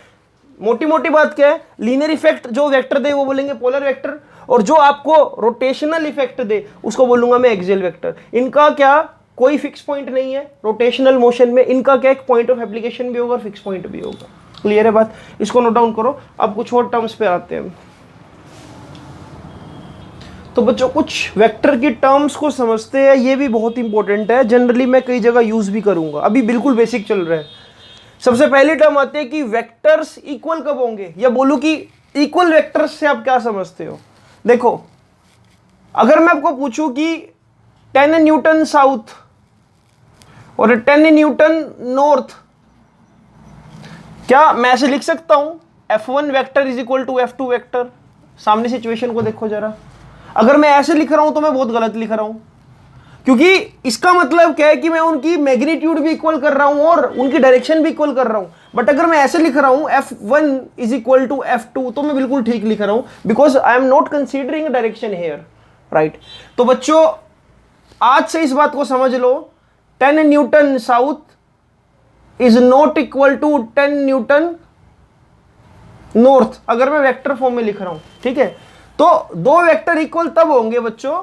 [SPEAKER 1] मोटी मोटी बात क्या है? लीनियर इफेक्ट जो वेक्टर दे वो बोलेंगे पोलर वेक्टर, और जो आपको रोटेशनल इफेक्ट दे उसको बोलूंगा मैं एक्सियल वेक्टर। इनका क्या कोई फिक्स पॉइंट नहीं है रोटेशनल मोशन में, इनका क्या एक पॉइंट ऑफ एप्लीकेशन भी होगा और फिक्स पॉइंट भी होगा। क्लियर है बात? इसको नोट डाउन करो। अब कुछ और टर्म्स पे आते हैं। तो बच्चों कुछ वेक्टर की टर्म्स को समझते हैं, ये भी बहुत इंपॉर्टेंट है, जनरली मैं कई जगह यूज भी करूंगा, अभी बिल्कुल बेसिक चल रहा है। सबसे पहली टर्म आती है कि वेक्टर्स इक्वल कब होंगे, या बोलूं कि इक्वल वेक्टर्स से आप क्या समझते हो। देखो अगर मैं आपको पूछूं कि 10 न्यूटन साउथ और 10 न्यूटन नॉर्थ, क्या मैं ऐसे लिख सकता हूं F1 vector is equal to F2 vector? सामने सिचुएशन को देखो जरा। अगर मैं ऐसे लिख रहा हूं तो मैं बहुत गलत लिख रहा हूं, क्योंकि इसका मतलब क्या है कि मैं उनकी मैग्नीट्यूड भी इक्वल कर रहा हूं और उनकी डायरेक्शन भी इक्वल कर रहा हूं। बट अगर मैं ऐसे लिख रहा हूं F1 is equal to F2, तो मैं बिल्कुल ठीक लिख रहा हूं, because I am not considering direction here, right. तो बच्चों आज से इस बात को समझ लो, 10 newton south is not equal to 10 newton north, अगर मैं वेक्टर फॉर्म में लिख रहा हूं, ठीक है। तो दो वेक्टर इक्वल तब होंगे बच्चों,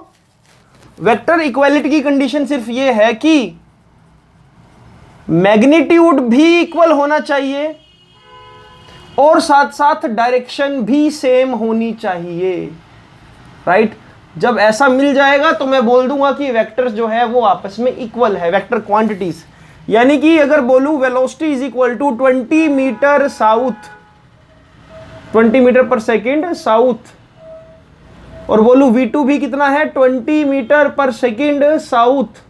[SPEAKER 1] वेक्टर इक्वालिटी की कंडीशन सिर्फ ये है कि मैग्नीट्यूड भी इक्वल होना चाहिए और साथ साथ डायरेक्शन भी सेम होनी चाहिए, राइट। जब ऐसा मिल जाएगा तो मैं बोल दूंगा कि वेक्टर्स जो है वो आपस में इक्वल है, वेक्टर क्वांटिटीज। यानी कि अगर बोलूं velocity is equal to 20 metre south, 20 metre per second south, और बोलूं v2 भी कितना है 20 मीटर पर सेकेंड साउथ,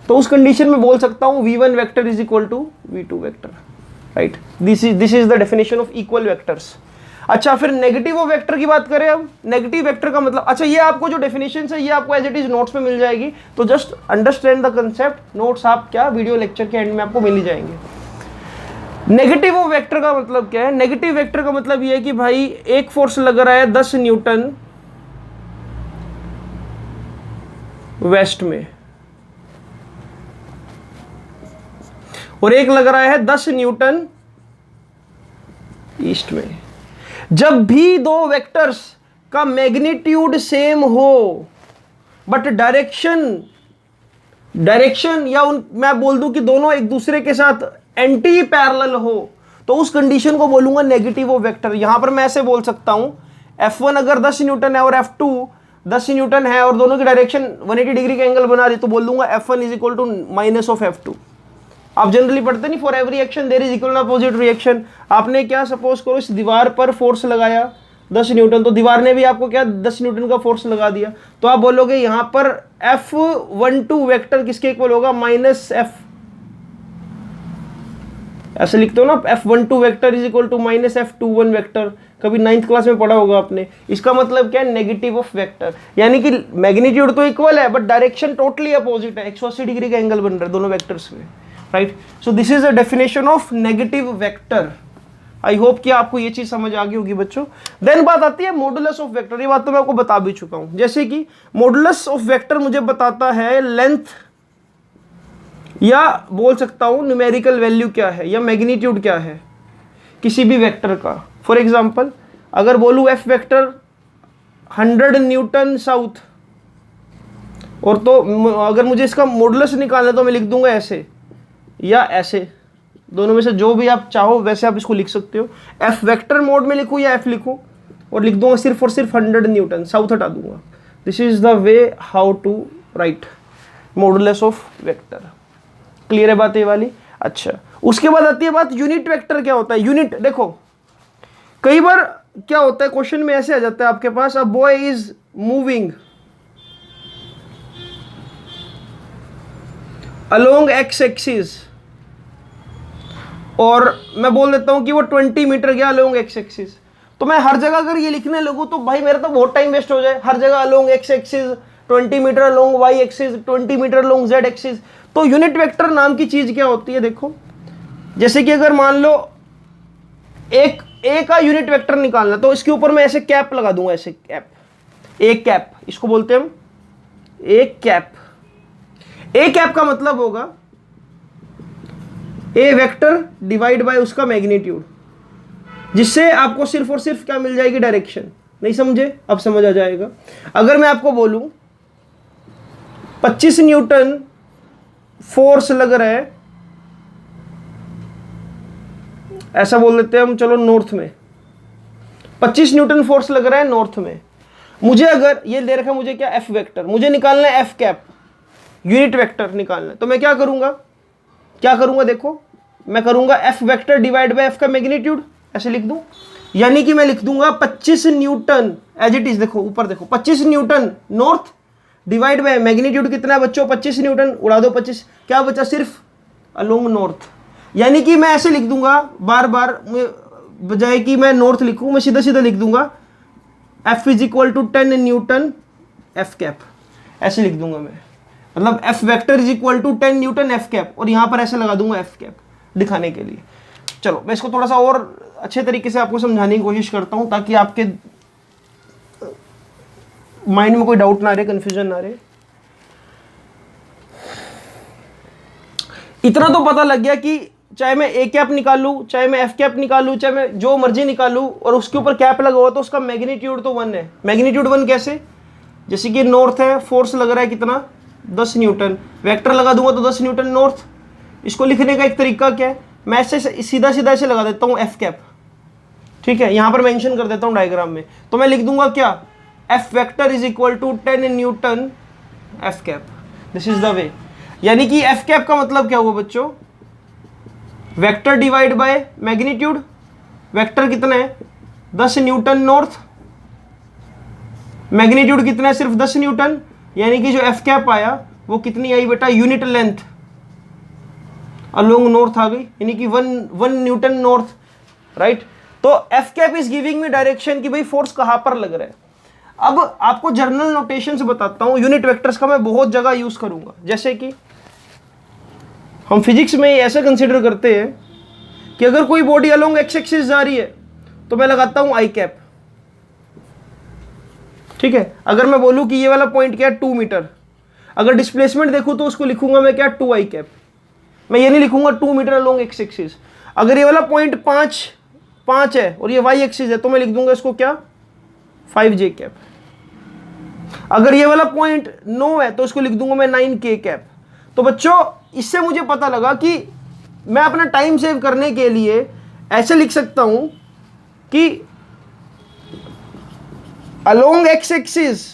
[SPEAKER 1] तो उस कंडीशन में बोल सकता हूं v1 vector is equal to v2 vector, right. This is the definition of equal vectors. अच्छा, फिर नेगेटिव ऑफ वेक्टर की बात करें। अब नेगेटिव वेक्टर का मतलब, अच्छा ये आपको जो डेफिनेशन है ये आपको एज इट इज नोट्स में मिल जाएगी, तो just understand the concept. Notes आप क्या वीडियो लेक्चर के एंड में आपको मिल ही जाएंगे। नेगेटिव ऑफ वेक्टर का मतलब क्या है? नेगेटिव वेक्टर का मतलब ये है कि भाई एक फोर्स लग रहा है 10 न्यूटन वेस्ट में और एक लग रहा है 10 न्यूटन ईस्ट में। जब भी दो वेक्टर्स का मैग्नीट्यूड सेम हो बट डायरेक्शन या मैं बोल दूं कि दोनों एक दूसरे के साथ एंटी पैरेलल हो, तो उस कंडीशन को बोलूंगा नेगेटिव ऑफ वेक्टर। यहां पर मैं ऐसे बोल सकता हूं F1 अगर 10 न्यूटन है और F2 10 न्यूटन है और दोनों की डायरेक्शन 180 डिग्री का एंगल बना रही, तो बोल दूंगा F1 is equal to minus of F2। आप जनरली पढ़ते नहीं, for every action there is equal and opposite reaction. आपने क्या सपोज करो इस दीवार पर फोर्स लगाया 10 न्यूटन, तो दीवार ने भी आपको क्या 10 न्यूटन का फोर्स लगा दिया, तो आप बोलोगे यहां पर F12 वेक्टर किसके इक्वल होगा? माइनस F, ऐसे लिखते हो ना, F12 vector is equal to minus F21 vector. कभी 9th क्लास में पढ़ा होगा आपने। इसका मतलब क्या है? नेगेटिव ऑफ वेक्टर, यानी कि मैग्नीट्यूड तो इक्वल है बट डायरेक्शन टोटली अपोजिट है, 180 डिग्री का एंगल बन रहा है दोनों वेक्टर्स में, right. So this is a definition of negative vector. I hope कि आपको ये चीज समझ आ गई होगी बच्चों। देन बात आती है मॉडुलस ऑफ वेक्टर। ये बात तो मैं आपको बता भी चुका हूं, जैसे कि मॉडुलस ऑफ वेक्टर मुझे बताता है लेंथ, या बोल सकता हूं न्यूमेरिकल वैल्यू क्या है या मैग्नीट्यूड क्या है किसी भी वेक्टर का। फॉर एग्जांपल अगर बोलूं एफ वेक्टर 100 न्यूटन साउथ, और तो अगर मुझे इसका मॉडुलस निकालना है तो मैं लिख दूंगा ऐसे या ऐसे, दोनों में से जो भी आप चाहो वैसे आप इसको लिख सकते हो। एफ वेक्टर मोड में लिखूं या एफ लिखूं, और लिख दूंगा सिर्फ और सिर्फ 100 न्यूटन, साउथ हटा दूंगा। This is the way how to write modulus of vector. Clear है बात ये वाली? अच्छा, उसके बाद आती है बात यूनिट वेक्टर क्या होता है। यूनिट देखो, कई बार क्या होता है क्वेश्चन में ऐसे आ जाता है आपके पास, a boy is moving along X axis, और मैं बोल देता हूं कि वो 20 मीटर गया अलोंग एक्स एक्सिस। तो मैं हर जगह अगर ये लिखने लगूं तो भाई मेरा तो बहुत टाइम वेस्ट हो जाए। हर जगह along X axis 20 metre along Y axis, 20 metre along Z axis. तो यूनिट वेक्टर नाम की चीज क्या होती है? देखो, जैसे कि अगर मान लो एक ए का यूनिट वेक्टर निकालना, तो इसके ऊपर मैं ऐसे कैप लगा दूंगा, ऐसे कैप, एक कैप, इसको बोलते हैं हम एक कैप। ए कैप का मतलब होगा ए वेक्टर डिवाइड बाय उसका मैग्नीट्यूड, जिससे आपको सिर्फ और सिर्फ क्या मिल जाएगी? डायरेक्शन। नहीं समझे? अब समझ आ जाएगा। अगर मैं आपको बोलूं 25 न्यूटन फोर्स लग रहा है, ऐसा बोल देते हैं हम, चलो नॉर्थ में 25 न्यूटन फोर्स लग रहा है नॉर्थ में। मुझे अगर ये दे रखा है मुझे क्या? एफ वेक्टर, मुझे निकालना है एफ कैप, यूनिट वेक्टर निकालना है। तो मैं क्या करूंगा? देखो, मैं करूंगा F vector divide bye F का मैग्नीट्यूड, ऐसे लिख दूं। यानी कि मैं लिख दूंगा 25 न्यूटन एज इट इज। देखो ऊपर देखो, 25 Newton north divide by magnitude कितना है बच्चों? 25 न्यूटन, उड़ा दो 25, क्या बचा? सिर्फ अलोंग नॉर्थ। यानी कि मैं ऐसे लिख दूंगा, बार बार बजाय कि मैं नॉर्थ लिखूं, मैं सीधा सीधा लिख दूंगा F is equal to 10 newton F cap, ऐसे लिख दूंगा मैं। मतलब F vector is equal to 10 newton F cap, और यहां पर ऐसे लगा दूंगा एफ कैप दिखाने के लिए। चलो मैं इसको थोड़ा सा और अच्छे तरीके से आपको समझाने की कोशिश करता हूं, ताकि आपके माइंड में कोई डाउट ना रहे, कंफ्यूजन ना रहे। इतना तो पता लग गया कि चाहे मैं ए कैप निकालूं, चाहे मैं एफ कैप निकालूं, चाहे मैं जो मर्जी निकालूं और उसके ऊपर कैप लगा हुआ तो उसका मैग्नीट्यूड तो 1 है। मैग्नीट्यूड 1 कैसे? जैसे कि नॉर्थ है, फोर्स लग रहा है कितना 10 न्यूटन, वेक्टर लगा दूंगा तो 10 न्यूटन नॉर्थ। इसको लिखने का एक तरीका क्या है, मैं ऐसे सीधा सीधा ऐसे लगा देता हूँ एफ कैप, ठीक है, यहां पर मेंशन कर देता हूं डायग्राम में। तो मैं लिख दूंगा क्या, F vector is equal to 10 newton F cap. This is the way. यानी कि एफ कैप का मतलब क्या हुआ बच्चों, vector divide by magnitude. Vector कितना है 10 न्यूटन नॉर्थ, मैग्नीट्यूड कितना है सिर्फ 10 न्यूटन, यानी कि जो एफ कैप आया वो कितनी आई बेटा, यूनिट लेंथ अलोंग नॉर्थ आ गई, यानी कि 1 न्यूटन नॉर्थ, राइट। तो F cap is giving me direction कि भाई फोर्स कहां पर लग रहा है। अब आपको जर्नल नोटेशन से बताता हूं, यूनिट वेक्टर्स का मैं बहुत जगह यूज करूंगा। जैसे कि हम फिजिक्स में ऐसे कंसीडर करते हैं कि अगर कोई बॉडी अलोंग एक्स एक्सिस जा रही है तो मैं लगाता हूं आई कैप, ठीक है। अगर मैं बोलूं कि ये वाला पॉइंट क्या है 2 मीटर, अगर डिस्प्लेसमेंट देखूं तो उसको लिखूंगा मैं क्या 2 आई कैप, मैं ये नहीं लिखूंगा 2 मीटर अलोंग एक्स एक्सिस। अगर ये वाला पॉइंट 5 है और ये वाई एक्सिस है तो मैं लिख दूंगा इसको क्या 5 जे कैप। अगर ये वाला पॉइंट 9 है तो इसको लिख दूंगा मैं 9 के कैप। तो बच्चों इससे मुझे पता लगा कि मैं अपना टाइम सेव करने के लिए ऐसे लिख सकता हूं कि along X axis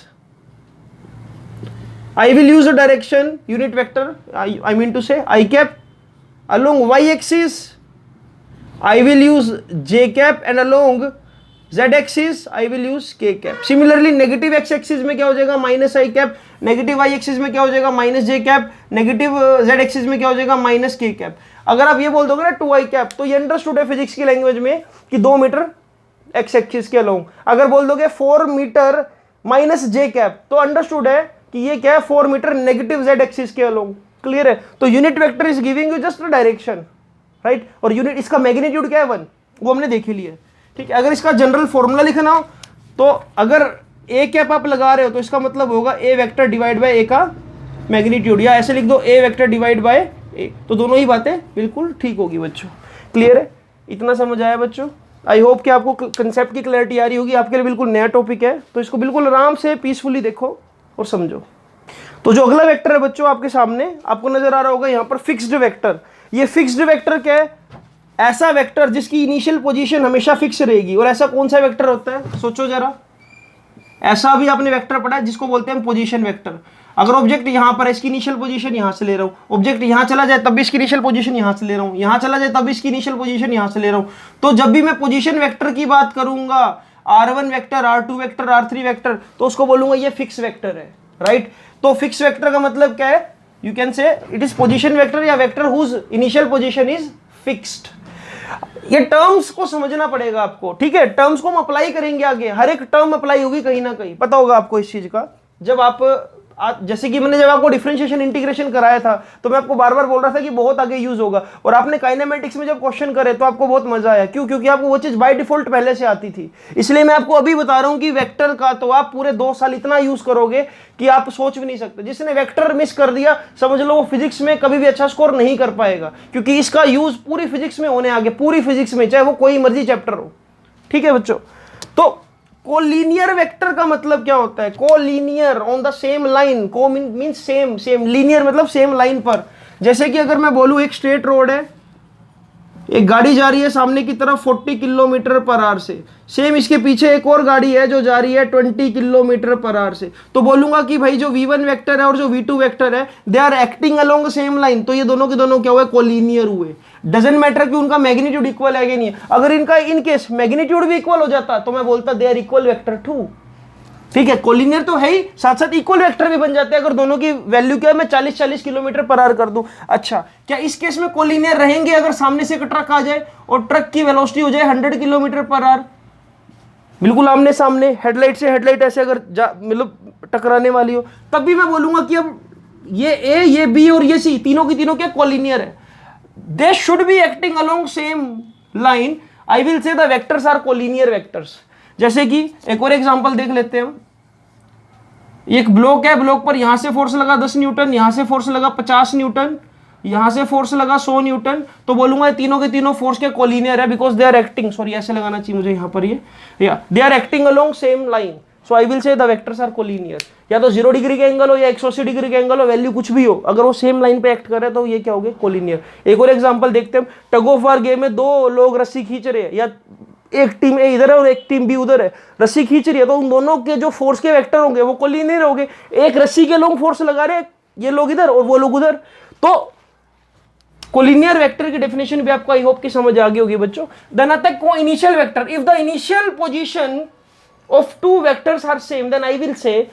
[SPEAKER 1] I will use a direction unit vector, I mean to say I cap. Along y axis I will use j cap and along z axis I will use k cap. Similarly negative x axis में क्या हो जाएगा माइनस आई कैप, नेगेटिव y axis में क्या हो जाएगा minus j cap, negative z axis में क्या हो जाएगा माइनस k कैप। अगर आप ये बोल दोगे ना 2i कैप तो ये अंडरस्टूड है फिजिक्स की लैंग्वेज में कि 2 मीटर x axis के अलोंग। अगर बोल दोगे 4 मीटर माइनस j कैप तो अंडरस्टूड है कि ये क्या है 4 मीटर नेगेटिव z एक्सिस के अलोंग। क्लियर है? तो unit vector is giving you just a direction, right. और यूनिट इसका मैग्नीट्यूड क्या है 1, वो हमने देख ही लिया, ठीक है। अगर इसका जनरल फॉर्मूला लिखना हो तो अगर ए कैप आप लगा रहे हो तो इसका मतलब होगा ए वेक्टर डिवाइड बाय ए का मैग्नीट्यूड, या ऐसे लिख दो ए वेक्टर डिवाइड बाय ए, तो दोनों ही बातें बिल्कुल ठीक होगी बच्चों। क्लियर है? इतना समझ आया बच्चों? आई होप कि आपको कंसेप्ट की क्लैरिटी आ रही होगी। आपके लिए बिल्कुल नया टॉपिक है तो इसको बिल्कुल आराम से पीसफुली देखो और समझो। तो जो अगला वेक्टर है बच्चों आपके सामने आपको नजर आ रहा होगा यहाँ पर फिक्स्ड वेक्टर। ये फिक्स्ड वेक्टर क्या है? ऐसा वेक्टर जिसकी इनिशियल पोजीशन हमेशा फिक्स रहेगी। और ऐसा कौन सा वेक्टर होता है सोचो जरा। ऐसा भी आपने वेक्टर पढ़ा है जिसको बोलते हैं पोजीशन वेक्टर। अगर ऑब्जेक्ट यहाँ पर है इसकी इनिशियल पोजीशन यहाँ से ले रहा हूँ, ऑब्जेक्ट यहाँ चला जाए तब भी इसकी इनिशियल पोजीशन यहाँ से ले रहा हूँ, यहाँ चला जाए तब भी इसकी इनिशियल पोजीशन यहाँ से ले रहा हूँ। तो जब भी मैं पोजीशन वेक्टर की बात करूंगा R1 vector, R2 vector, R3 vector, तो उसको बोलूंगा ये फिक्स वेक्टर है, राइट। तो फिक्स वेक्टर का मतलब क्या है? You can say it is position vector या vector whose initial position is fixed. ये टर्म्स को समझना पड़ेगा आपको, ठीक है। टर्म्स को हम अप्लाई करेंगे आगे, हर एक टर्म अप्लाई होगी कहीं ना कहीं, पता होगा आपको इस चीज का। जब आप जैसे कि मैंने जब आपको डिफरेंशिएशन इंटीग्रेशन कराया था तो मैं आपको बार बार बोल रहा था कि बहुत आगे यूज होगा। और आपने काइनेमेटिक्स में जब क्वेश्चन करे तो आपको बहुत मजा आया। क्यों? क्योंकि आपको वो चीज बाय डिफॉल्ट पहले से आती थी। इसलिए मैं आपको अभी बता रहा हूं कि वेक्टर का तो आप पूरे 2 साल इतना यूज करोगे कि आप सोच भी नहीं सकते। जिसने वेक्टर मिस कर दिया समझ लो वो फिजिक्स में कभी भी अच्छा स्कोर नहीं कर पाएगा, क्योंकि इसका यूज पूरी फिजिक्स में होने आगे, पूरी फिजिक्स में, चाहे वो कोई मर्जी चैप्टर हो, ठीक है बच्चों। तो कोलिनियर वेक्टर का मतलब क्या होता है? Collinear, on the same line. को मींस सेम, सेम, लीनियर मतलब सेम लाइन पर। जैसे कि अगर मैं बोलूं एक स्ट्रेट रोड है, एक गाड़ी जा रही है सामने की तरफ 40 किलोमीटर पर आवर से, सेम इसके पीछे एक और गाड़ी है जो जा रही है 20 किलोमीटर पर आवर से, तो बोलूंगा कि भाई जो v1 वेक्टर है और जो v2 वेक्टर है they are acting along same line. तो ये दोनों के दोनों क्या हुए? कोलिनियर हुए। डजंट मैटर कि उनका मैग्नीट्यूड इक्वल है कि नहीं है। अगर इनका इन केस मैग्नीट्यूड भी इक्वल हो जाता तो मैं बोलता they are equal vector too, ठीक है। कोलिनियर तो है ही, साथ साथ इक्वल वेक्टर भी बन जाते हैं अगर दोनों की वैल्यू क्या है मैं 40-40 किलोमीटर पर आवर कर दूं। अच्छा, क्या इस केस में कोलिनियर रहेंगे अगर सामने से एक ट्रक आ जाए और ट्रक की वेलोसिटी हो जाए 100 किलोमीटर पर आवर? बिल्कुल आमने सामने, हेडलाइट से हेडलाइट ऐसे अगर मतलब टकराने वाली हो, तब भी मैं बोलूंगा कि अब ये ए, ये बी और ये सी तीनों की तीनों क्या कोलिनियर है। They should be acting along same line. I will say the vectors are collinear vectors. जैसे कि एक और एग्जांपल देख लेते हैं हम। एक ब्लॉक है, ब्लॉक पर यहां से फोर्स लगा 10 न्यूटन, यहां से फोर्स लगा 50 न्यूटन, यहां से फोर्स लगा 100 न्यूटन, तो बोलूंगा तीनों के तीनों फोर्स के कोलिनियर है, because they are acting, sorry ऐसे लगाना चाहिए मुझे यहां पर, ये they are acting along same line, so I will say the vectors are collinear. या तो 0 डिग्री का एंगल हो या 180 डिग्री का एंगल हो, वैल्यू कुछ भी हो, अगर वो सेम लाइन पे एक्ट कर रहे हैं तो ये क्या हो गए, कोलिनियर। एक और एग्जांपल देखते हैं, टग ऑफ वार गेम में 2 लोग रस्सी खींच रहे हैं, या एक टीम ए इधर है और एक टीम बी उधर है, रस्सी खींच रही है, तो उन दोनों के जो फोर्स के वेक्टर होंगे वो कोलिनियर होंगे। एक रस्सी के लोग फोर्स लगा रहे हैं, ये लोग इधर और वो लोग उधर, तो कोलिनियर वेक्टर की डेफिनेशन भी आपको आई होप की समझ आ गई होगी बच्चों। देन आता है को initial vector, if the initial position of 2 vectors are same then I will say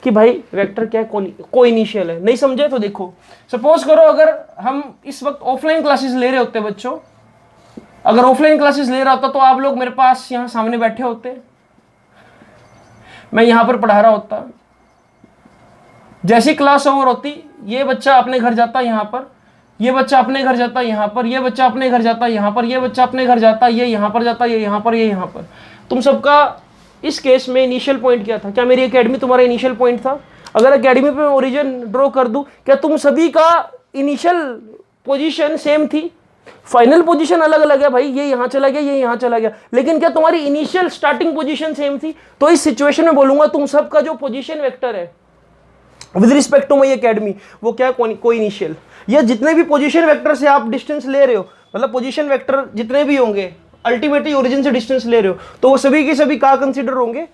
[SPEAKER 1] कि भाई वेक्टर क्या है, को इनिशियल है। नहीं समझे तो देखो, सपोज करो अगर हम इस वक्त ऑफलाइन क्लासेस ले रहे होते बच्चों, अगर ऑफलाइन क्लासेस ले रहा होता तो आप लोग मेरे पास यहां सामने बैठे होते, मैं यहां पर पढ़ा रहा होता, जैसी क्लास ओवर होती ये बच्चा अपने घर जाता यहां पर, ये बच्चा अपने घर जाता यहां पर, ये बच्चा अपने घर जाता यहां पर, ये बच्चा अपने घर जाता, ये यहां पर जाता, ये यहां पर, ये यहां पर। तुम सबका इस केस में इनिशियल पॉइंट क्या था? क्या मेरी एकेडमी तुम्हारा इनिशियल पॉइंट था? अगर एकेडमी पे ओरिजिन ड्रॉ कर दूं, क्या तुम सभी का इनिशियल पोजीशन सेम थी? फाइनल पोजीशन अलग अलग है भाई, ये यहां चला गया, ये यहां चला गया, लेकिन क्या तुम्हारी इनिशियल स्टार्टिंग पोजीशन सेम थी? तो इस सिचुएशन में बोलूंगा तुम सबका जो पोजीशन वेक्टर है with respect to my academy वो क्या, कोई इनिशियल। या जितने भी पोजीशन वेक्टर से आप डिस्टेंस ले रहे हो, मतलब पोजीशन वेक्टर जितने भी होंगे अल्टीमेटली ओरिजिन से डिस्टेंस ले रहे हो, तो वो सभी के सभी कहाँ कंसीडर होंगे,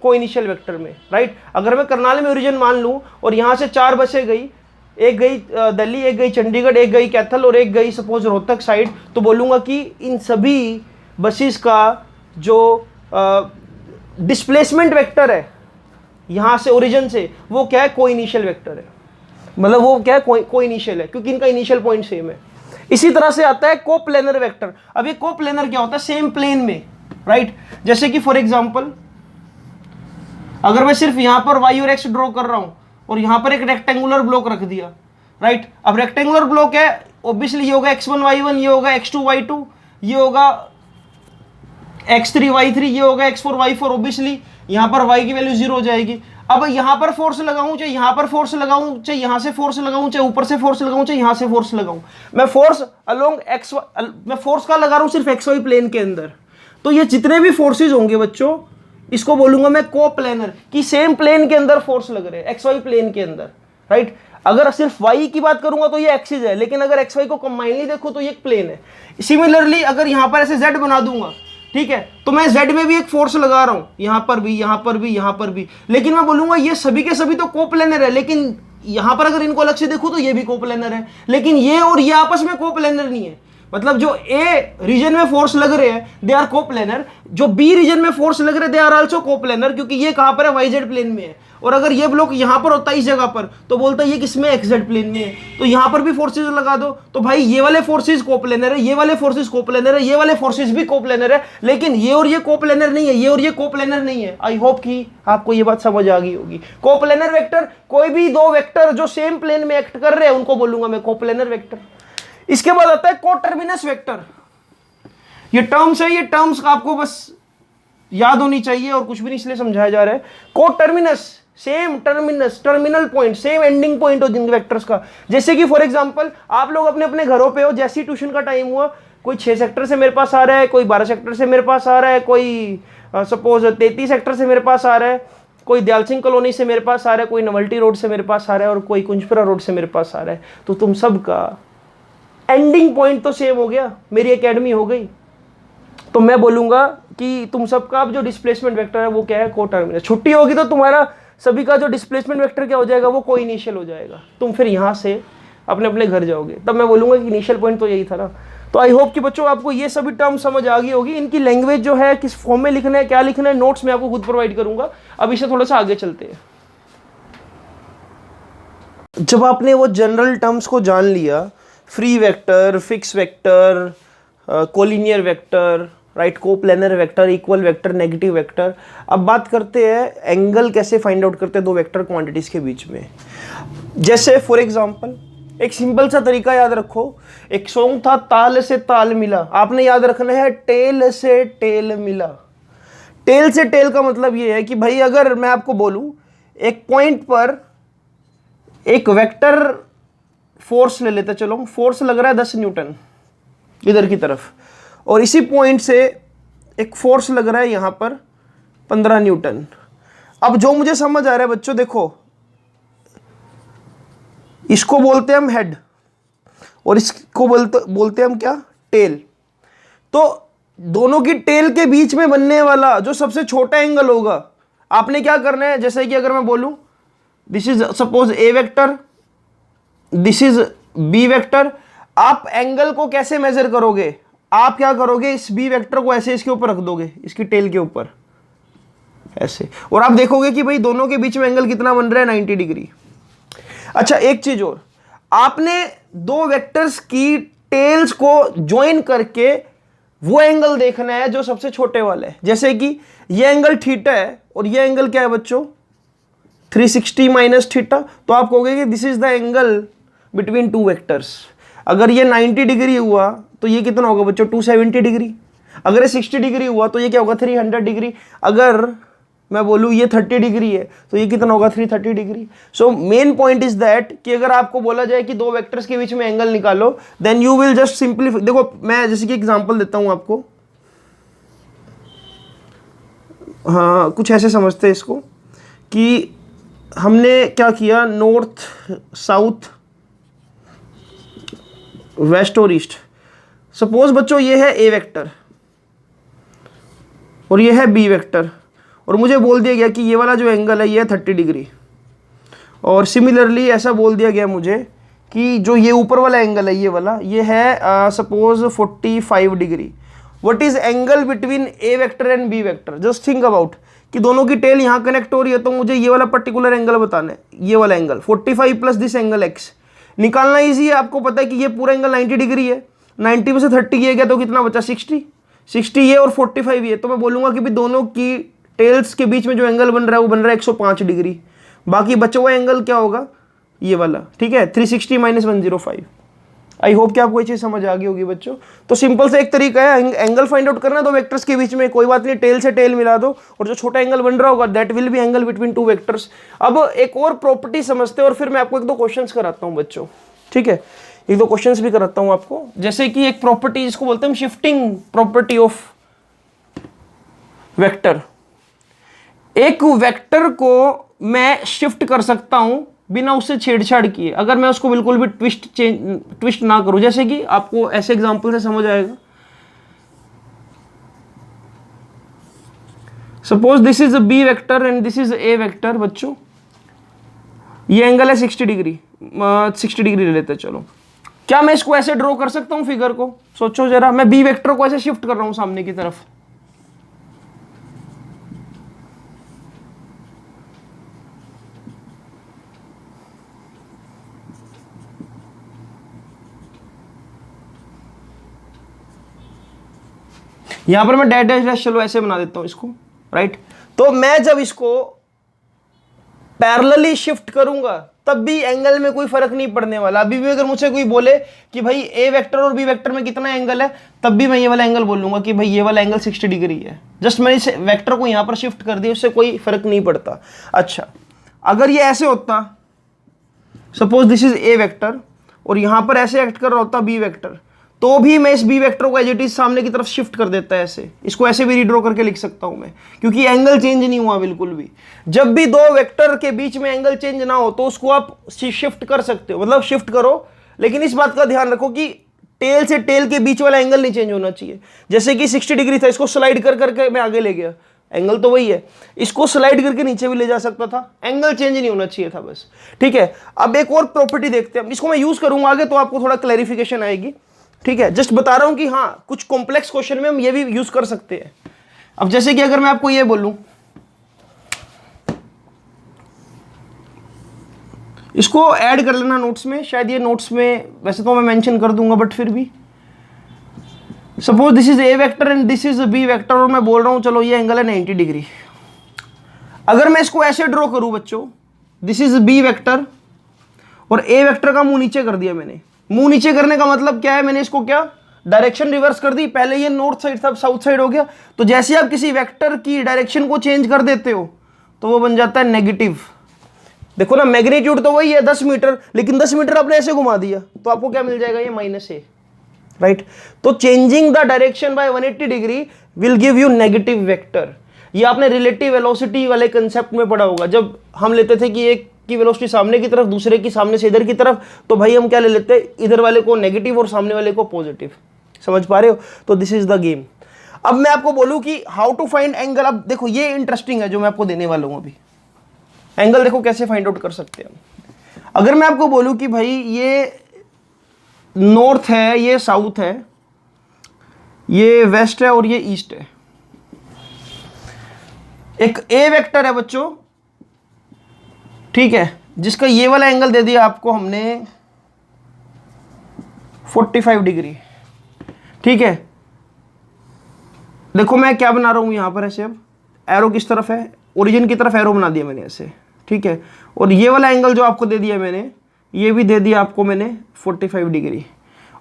[SPEAKER 1] को इनिशियल वेक्टर में, राइट। अगर मैं करनाल में ओरिजिन मान लूं और यहां से 4 बसें गई, एक गई दिल्ली, एक गई चंडीगढ़, एक गई कैथल और एक गई सपोज रोहतक साइड, तो बोलूंगा कि इन सभी बसेस का जो डिस्प्लेसमेंट वेक्टर है यहां से ओरिजिन से, वो क्या है, को इनिशियल वेक्टर है, मतलब वो क्या है, को इनिशियल है, क्योंकि इनका इनिशियल पॉइंट सेम है। इसी तरह से आता है कोप्लेनर वेक्टर। अब ये कोप्लेनर क्या होता है, सेम प्लेन में, राइट। जैसे कि फॉर एग्जांपल अगर मैं सिर्फ यहां पर y और x ड्रॉ कर रहा हूं और यहां पर एक रेक्टेंगुलर ब्लॉक रख दिया, राइट। अब रेक्टेंगुलर ब्लॉक है, ऑब्वियसली ये होगा x1 y1, ये होगा x2 y2, ये होगा x3 y3, ये होगा x4 y4, ऑब्वियसली यहां पर y की वैल्यू 0 हो जाएगी। अब यहां पर फोर्स लगाऊं, चाहे यहां पर फोर्स लगाऊं, चाहे यहां से फोर्स लगाऊं, चाहे ऊपर से फोर्स लगाऊं, चाहे यहां से फोर्स लगाऊं, मैं फोर्स अलोंग एक्स, मैं फोर्स का लगा रहा हूं सिर्फ XY प्लेन के अंदर। तो ये जितने भी फोर्सेज होंगे बच्चों, इसको बोलूंगा मैं कोप्लेनर, कि सेम प्लेन के अंदर फोर्स लग रहे हैं, XY प्लेन के अंदर, राइट। अगर सिर्फ y की बात करूंगा तो ये एक्सिस है, लेकिन अगर XY को कंबाइनली देखो तो ये एक प्लेन है। सिमिलरली अगर यहां पर ऐसे z बना दूंगा, ठीक है, तो मैं z में भी एक फोर्स लगा रहा हूं, यहां पर भी, यहां पर भी, यहां पर भी, लेकिन मैं बोलूंगा ये सभी के सभी तो कोप्लेनर है, लेकिन यहां पर अगर इनको अलग से देखूं तो ये भी कोप्लेनर है, लेकिन ये और ये आपस में कोप्लेनर नहीं है। मतलब जो ए रीजन में फोर्स लग रहे हैं दे आर कोप्लेनर, जो बी रीजन में फोर्स लग रहे हैं दे आर आल्सो कोप्लेनर, क्योंकि ये कहां पर है, YZ प्लेन में है। और अगर ये ब्लॉक यहां पर होता है इस जगह पर, तो बोलता है ये किसमें, XZ प्लेन में है, तो यहां पर भी फोर्सेज लगा दो, तो भाई ये वाले फोर्सेज कोप्लेनर है, ये वाले फोर्सेज कोप्लेनर है, ये वाले फोर्सेज भी कोप्लेनर है, लेकिन ये और ये कोप्लेनर नहीं है, ये और ये कोप्लेनर नहीं है। आई होप कि आपको ये बात समझ आ गई होगी। कोप्लेनर वेक्टर, कोई भी 2 वेक्टर जो सेम प्लेन में एक्ट कर रहे हैं उनको बोलूंगा मैं कोप्लेनर वेक्टर। इसके बाद आता है कोटर्मिनस वेक्टर। ये टर्म्स है, ये टर्म्स आपको बस याद होनी चाहिए और कुछ भी नहीं, इसलिए समझाया जा रहा है। Coterminous, same terminus, terminal point, same ending point हो जिन वेक्टर्स का। जैसे कि फॉर एग्जांपल आप लोग अपने अपने घरों पे हो, जैसे ही ट्यूशन का टाइम हुआ, कोई 6 सेक्टर से मेरे पास आ रहा है, कोई 12 सेक्टर से मेरे पास आ रहा है, कोई सपोज 33 सेक्टर से मेरे पास आ रहा है, कोई दयाल सिंह कॉलोनी से मेरे पास आ रहा है, कोई नवल्टी रोड से मेरे पास आ रहा है और कोई कुंजपुरा रोड से मेरे पास आ रहा है, तो तुम सबका एंडिंग पॉइंट तो सेम हो गया, मेरी एकेडमी हो गई। तो मैं बोलूंगा कि तुम सबका अब जो डिस्प्लेसमेंट वेक्टर है वो क्या है, कोटर्मिनस। छुट्टी होगी तो तुम्हारा सभी का जो डिस्प्लेसमेंट वेक्टर क्या हो जाएगा, वो को इनिशियल हो जाएगा। तुम फिर यहां से अपने अपने घर जाओगे, तब मैं बोलूंगा कि इनिशियल पॉइंट तो यही था ना। तो आई होप कि बच्चों आपको ये सभी टर्म समझ आ गई होगी। इनकी लैंग्वेज जो है, किस फॉर्म में लिखना है, क्या लिखना है, नोट्स में आपको खुद प्रोवाइड करूंगा। अब इसे थोड़ा सा आगे चलते हैं। जब आपने वो जनरल टर्म्स को जान लिया, free vector, fix vector, collinear vector, right, coplanar vector, equal vector, negative vector, अब बात करते हैं एंगल कैसे फाइंड आउट करते हैं 2 वेक्टर क्वांटिटीज के बीच में। जैसे फॉर एग्जांपल एक सिंपल सा तरीका याद रखो, एक सॉन्ग था ताल से ताल मिला, आपने याद रखना है टेल से टेल मिला। टेल से टेल का मतलब ये है कि भाई अगर मैं आपको बोलूं एक पॉइंट पर एक वेक्टर फोर्स ले लेते, चलो फोर्स लग रहा है 10 न्यूटन इधर की तरफ, और इसी पॉइंट से एक फोर्स लग रहा है यहां पर 15 न्यूटन। अब जो मुझे समझ आ रहा है बच्चों, देखो इसको बोलते हैं हम हेड और इसको बोलते हैं हम क्या, टेल। तो दोनों की टेल के बीच में बनने वाला जो सबसे छोटा एंगल होगा, आपने क्या करना है, जैसे कि अगर मैं बोलूं this is suppose A vector, this is B vector, आप एंगल को कैसे मेजर करोगे, आप क्या करोगे, इस बी वेक्टर को ऐसे इसके ऊपर रख दोगे, इसकी टेल के ऊपर ऐसे, और आप देखोगे कि भाई दोनों के बीच में एंगल कितना बन रहा है, 90 डिग्री। अच्छा एक चीज और, आपने दो वेक्टर्स की टेल्स को ज्वाइन करके वो एंगल देखना है जो सबसे छोटे वाला है। जैसे कि ये एंगल थीटा है और ये एंगल क्या है बच्चों, 360 माइनस थीटा, तो आप कहोगे कि this is the angle between two vectors. अगर ये 90 डिग्री हुआ तो ये कितना होगा बच्चों, 270 डिग्री। अगर ये 60 डिग्री हुआ तो ये क्या होगा, 300 डिग्री। अगर मैं बोलूँ ये 30 डिग्री है तो ये कितना होगा, 330 degree. So main point is that कि अगर आपको बोला जाए कि दो वेक्टर्स के बीच में एंगल निकालो, then you will just simplify. देखो मैं जैसे कि एग्जांपल देता हूं आपको, हाँ कुछ ऐसे समझते हैं इसको कि हमने क्या किया, नॉर्थ साउथ वेस्ट और ईस्ट। सपोज बच्चों ये है ए वेक्टर और ये है बी वेक्टर, और मुझे बोल दिया गया कि ये वाला जो एंगल है ये है 30 डिग्री, और सिमिलरली ऐसा बोल दिया गया मुझे कि जो ये ऊपर वाला एंगल है ये वाला, ये है suppose 45 degree. What is angle between A vector and B vector, just think about कि दोनों की टेल यहाँ कनेक्ट हो रही है, तो मुझे ये वाला पर्टिकुलर एंगल बताना है, ये वाला angle 45 plus this angle x निकालना ईजी है। आपको पता है कि ये पूरा एंगल 90 डिग्री है, 90 में से 30 किया गया तो कितना बचा, 60 ये और 45 ये, तो मैं बोलूंगा कि भी दोनों की टेल्स के बीच में जो एंगल बन रहा है वो बन रहा है 105 डिग्री। बाकी बचा हुआ एंगल क्या होगा, ये वाला, ठीक है, 360 माइनस 105। आई होप कि आपको ये चीज समझ आ गई होगी बच्चों। तो सिंपल से एक तरीका है एंगल फाइंड आउट करना दो वेक्टर्स के बीच में, कोई बात नहीं, टेल से टेल मिला दो और जो छोटा एंगल बन रहा होगा that will be angle between two vectors. अब एक और प्रॉपर्टी समझते हैं और फिर मैं आपको एक दो क्वेश्चंस कराता हूं बच्चों, ठीक है, एक दो क्वेश्चंस भी कराता हूं आपको। जैसे कि एक प्रॉपर्टी जिसको बोलते हैं शिफ्टिंग प्रॉपर्टी ऑफ वेक्टर। एक वेक्टर को मैं शिफ्ट कर सकता हूं बिना उससे छेड़छाड़ किए, अगर मैं उसको बिल्कुल भी ट्विस्ट ना करूं। जैसे कि आपको ऐसे एग्जांपल से समझ आएगा, suppose this is a B vector and this is A vector. बच्चों ये एंगल है 60 डिग्री, 60 डिग्री ले लेते हैं। चलो क्या मैं इसको ऐसे ड्रॉ कर सकता हूं फिगर को, सोचो जरा, मैं बी वेक्टर को ऐसे शिफ्ट कर रहा हूं सामने की तरफ, यहां पर मैं डैश डैश डैश, चलो ऐसे बना देता हूं इसको, राइट। तो मैं जब इसको पैरेलली शिफ्ट करूंगा तब भी एंगल में कोई फर्क नहीं पड़ने वाला। अभी भी अगर मुझे कोई बोले कि भाई ए वेक्टर और बी वेक्टर में कितना एंगल है, तब भी मैं ये वाला एंगल बोलूंगा कि भाई ये वाला एंगल 60 डिग्री है। जस्ट मैंने इस वेक्टर को यहां पर शिफ्ट कर दिया, उससे कोई फर्क नहीं पड़ता। अच्छा अगर ये ऐसे होता, suppose this is A vector और यहां पर ऐसे एक्ट कर रहा होता बी वेक्टर, तो भी मैं इस बी वेक्टर को एज इट इज सामने की तरफ शिफ्ट कर देता है ऐसे, इसको ऐसे भी रीड्रॉ करके लिख सकता हूं मैं, क्योंकि एंगल चेंज नहीं हुआ बिल्कुल भी। जब भी दो वेक्टर के बीच में एंगल चेंज ना हो तो उसको आप शिफ्ट कर सकते हो, मतलब शिफ्ट करो, लेकिन इस बात का ध्यान रखो कि टेल से टेल के बीच वाला एंगल नहीं चेंज होना चाहिए। जैसे कि 60 डिग्री था, इसको स्लाइड कर करके मैं आगे ले गया, एंगल तो वही है, इसको स्लाइड करके नीचे भी ले जा सकता था, एंगल चेंज नहीं होना चाहिए था बस, ठीक है। अब एक और प्रॉपर्टी देखते हैं, इसको मैं यूज करूंगा आगे तो आपको थोड़ा क्लैरिफिकेशन आएगी, ठीक है। जस्ट बता रहा हूं कि हाँ कुछ कॉम्प्लेक्स क्वेश्चन में हम ये भी यूज कर सकते हैं। अब जैसे कि अगर मैं आपको ये बोलूं, इसको ऐड कर लेना नोट्स में, शायद ये नोट्स में वैसे तो मैं मेंशन कर दूंगा बट फिर भी, suppose this is A vector and this is B vector और मैं बोल रहा हूं चलो ये एंगल है 90 डिग्री। अगर मैं इसको ऐसे ड्रॉ करूं बच्चों, दिस इज बी वेक्टर और ए वेक्टर का मुंह नीचे कर दिया मैंने। मुंह नीचे करने का मतलब क्या है, मैंने इसको क्या डायरेक्शन रिवर्स कर दी, पहले ये नॉर्थ साइड था साउथ साइड हो गया। तो जैसे आप किसी वेक्टर की डायरेक्शन को चेंज कर देते हो तो वो बन जाता है नेगेटिव। देखो ना, मैग्नीट्यूड तो वही है 10 मीटर, लेकिन 10 मीटर आपने ऐसे घुमा दिया तो आपको क्या मिल जाएगा, ये -a, राइट। तो changing the direction by 180 degree will give you negative vector. ये आपने रिलेटिव वेलोसिटी वाले कंसेप्ट में पढ़ा होगा, जब हम लेते थे कि एक की वेलोसिटी सामने की तरफ, दूसरे की सामने से इधर की तरफ, तो भाई हम क्या ले लेते हैं, इधर वाले को नेगेटिव और सामने वाले को पॉजिटिव। समझ पा रहे हो? तो दिस इज द गेम। अब मैं आपको बोलूं कि हाउ टू फाइंड एंगल। अब देखो ये इंटरेस्टिंग है जो मैं आपको देने वाला हूं अभी। एंगल देखो कैसे फाइंड आउट कर सकते हैं। अगर मैं आपको बोलूं कि भाई ये नॉर्थ है, ये साउथ है, ये वेस्ट है और ये ईस्ट है। एक ए वेक्टर है बच्चों, ठीक है, जिसका ये वाला एंगल दे दिया आपको हमने 45 डिग्री, ठीक है। देखो मैं क्या बना रहा हूं यहां पर ऐसे, अब एरो किस तरफ है, ओरिजिन की तरफ एरो बना दिया मैंने ऐसे, ठीक है। और ये वाला एंगल जो आपको दे दिया मैंने, ये भी दे दिया आपको मैंने 45 डिग्री।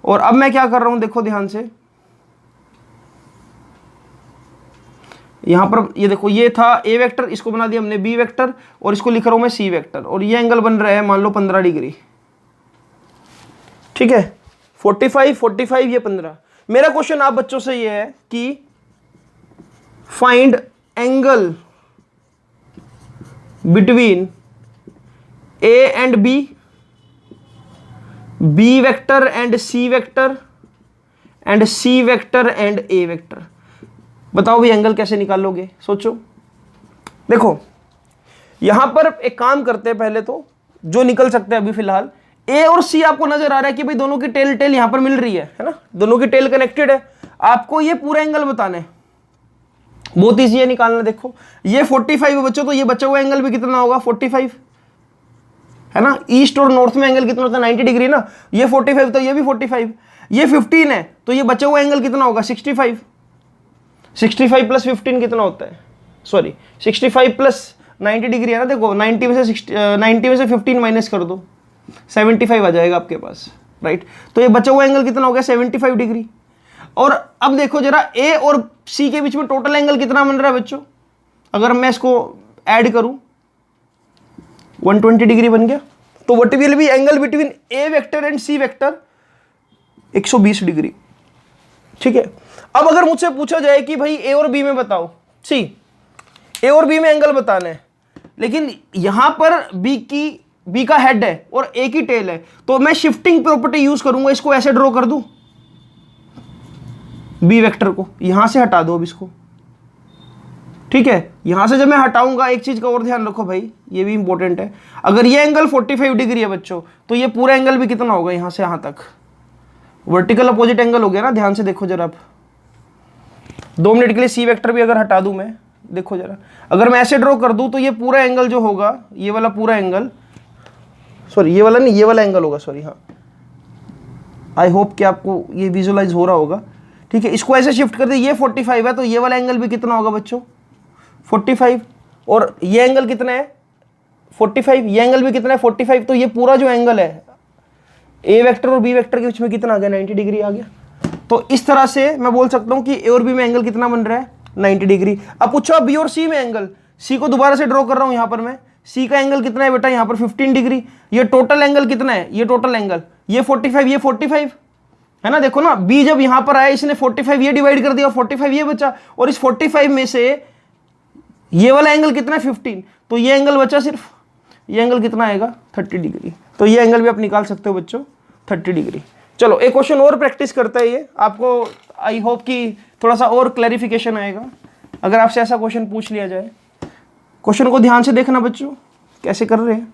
[SPEAKER 1] और अब मैं क्या कर रहा हूं, देखो ध्यान से, यहां पर ये देखो, ये था ए वेक्टर, इसको बना दिया हमने बी वेक्टर, और इसको लिख रहा हूं मैं सी वेक्टर, और ये एंगल बन रहा है मान लो 15 डिग्री, ठीक है। 45 45 ये 15। मेरा क्वेश्चन आप बच्चों से ये है कि find angle between A and B, B vector and C vector, and C vector and A vector. बताओ भी एंगल कैसे निकालोगे, सोचो। देखो यहां पर एक काम करते हैं, पहले तो जो निकल सकते हैं अभी फिलहाल, ए और सी आपको नजर आ रहा है कि भाई दोनों की टेल टेल यहां पर मिल रही है ना, दोनों की टेल कनेक्टेड है। आपको ये पूरा एंगल बताना है, बहुत ईजी है निकालना। देखो ये 45 है बच्चों, तो ये बचा हुआ एंगल भी कितना होगा, 45 है ना। ईस्ट और नॉर्थ में एंगल कितना होता है, 90 डिग्री ना। ये 45 तो ये भी 45, ये 15 है, तो ये बचा हुआ एंगल कितना होगा, 65। 65 प्लस 15 कितना होता है, सॉरी 65 प्लस 90 डिग्री है ना। देखो 90 में से 90 में से 15 माइनस कर दो, 75 आ जाएगा आपके पास, राइट। तो ये बचा हुआ एंगल कितना हो गया, 75 डिग्री। और अब देखो जरा, ए और सी के बीच में टोटल एंगल कितना बन रहा है बच्चों, अगर मैं इसको ऐड करूं 120 डिग्री बन गया। तो what will be angle between A vector and C vector, 120 degree, ठीक है। अब अगर मुझसे पूछा जाए कि भाई ए और बी में बताओ, सी ए और बी में एंगल बताना है, लेकिन यहां पर बी का हेड है और ए की टेल है, तो मैं शिफ्टिंग प्रॉपर्टी यूज करूंगा, इसको ऐसे ड्रॉ कर दूं, बी वेक्टर को यहां से हटा दो अब इसको, ठीक है। यहां से जब मैं हटाऊंगा, एक चीज का और ध्यान रखो भाई, ये भी इंपॉर्टेंट है, अगर ये एंगल 45 डिग्री है बच्चों, तो ये पूरा एंगल भी कितना होगा, यहां से यहां तक वर्टिकल अपोजिट एंगल हो गया ना। ध्यान से देखो जरा, आप 2 मिनट के लिए सी वेक्टर भी अगर हटा दूं मैं, देखो जरा, अगर मैं ऐसे ड्रॉ कर दूं तो ये पूरा एंगल जो होगा, ये वाला पूरा एंगल, सॉरी ये वाला नहीं, ये वाला एंगल होगा, सॉरी, हाँ, आई होप कि आपको ये विजुअलाइज हो रहा होगा, ठीक है। इसको ऐसे शिफ्ट कर दे, ये 45 है, तो ये वाला एंगल भी कितना होगा बच्चों, 45, और ये एंगल कितना है 45, ये एंगल भी कितना है 45, तो ये पूरा जो एंगल है ए वेक्टर और बी वेक्टर के बीच में कितना आ गया, 90 डिग्री आ गया। तो इस तरह से मैं बोल सकता हूं कि ए और बी में एंगल कितना बन रहा है, 90 डिग्री। अब पूछो बी और सी में एंगल, सी को दोबारा से ड्रॉ कर रहा हूं यहां पर मैं, सी का एंगल कितना है बेटा, यहां पर 15 डिग्री। ये टोटल एंगल कितना है, ये टोटल एंगल, ये 45, ये 45 है ना। देखो ना, बी जब यहां पर आया, इसने 45 ये डिवाइड कर दिया, 45 ये बचा, और इस 45 में से ये वाला एंगल कितना है, 15, तो ये एंगल बचा सिर्फ, ये एंगल कितना आएगा, 30 डिग्री। तो ये एंगल भी आप निकाल सकते हो बच्चों, 30 डिग्री। चलो एक क्वेश्चन और प्रैक्टिस करता है, ये आपको आई होप कि थोड़ा सा और क्लैरिफिकेशन आएगा अगर आपसे ऐसा क्वेश्चन पूछ लिया जाए। क्वेश्चन को ध्यान से देखना बच्चों, कैसे कर रहे हैं।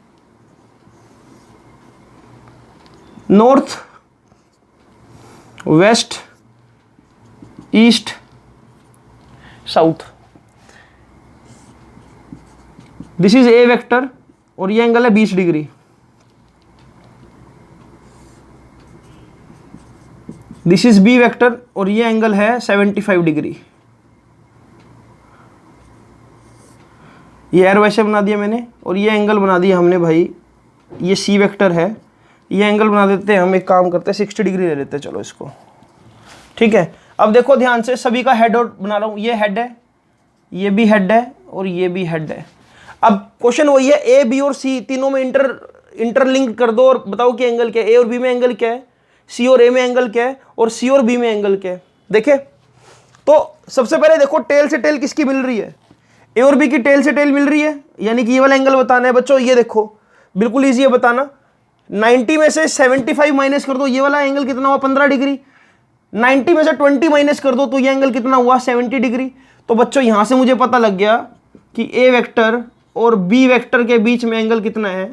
[SPEAKER 1] North, west, east, south, this is A vector और ये एंगल है 20 degree. This is B vector और ये एंगल है 75 डिग्री। ये एरो वैसे बना दिया मैंने, और ये एंगल बना दिया हमने भाई, ये सी वेक्टर है, ये एंगल बना देते हैं हम, एक काम करते हैं 60 डिग्री ले लेते हैं, चलो इसको, ठीक है। अब देखो ध्यान से, सभी का हेड और बना रहा हूं, ये हेड है, ये भी हेड है और ये भी हेड है। अब क्वेश्चन वही है, ए बी और सी तीनों में इंटरलिंक कर दो और बताओ कि एंगल क्या है, ए और बी में एंगल क्या है, सी और ए में एंगल क्या है, और सी और बी में एंगल क्या है। देखे तो सबसे पहले देखो टेल से टेल किसकी मिल रही है, ए और बी की टेल से टेल मिल रही है, यानी कि ये वाला एंगल बताना है बच्चों। ये देखो बिल्कुल ईजी है बताना, 90 में से 75 माइनस कर दो, ये वाला एंगल कितना हुआ 15 डिग्री, 90 में से 20 माइनस कर दो तो ये एंगल कितना हुआ 70 डिग्री। तो बच्चों यहां से मुझे पता लग गया कि ए वेक्टर और बी वेक्टर के बीच में एंगल कितना है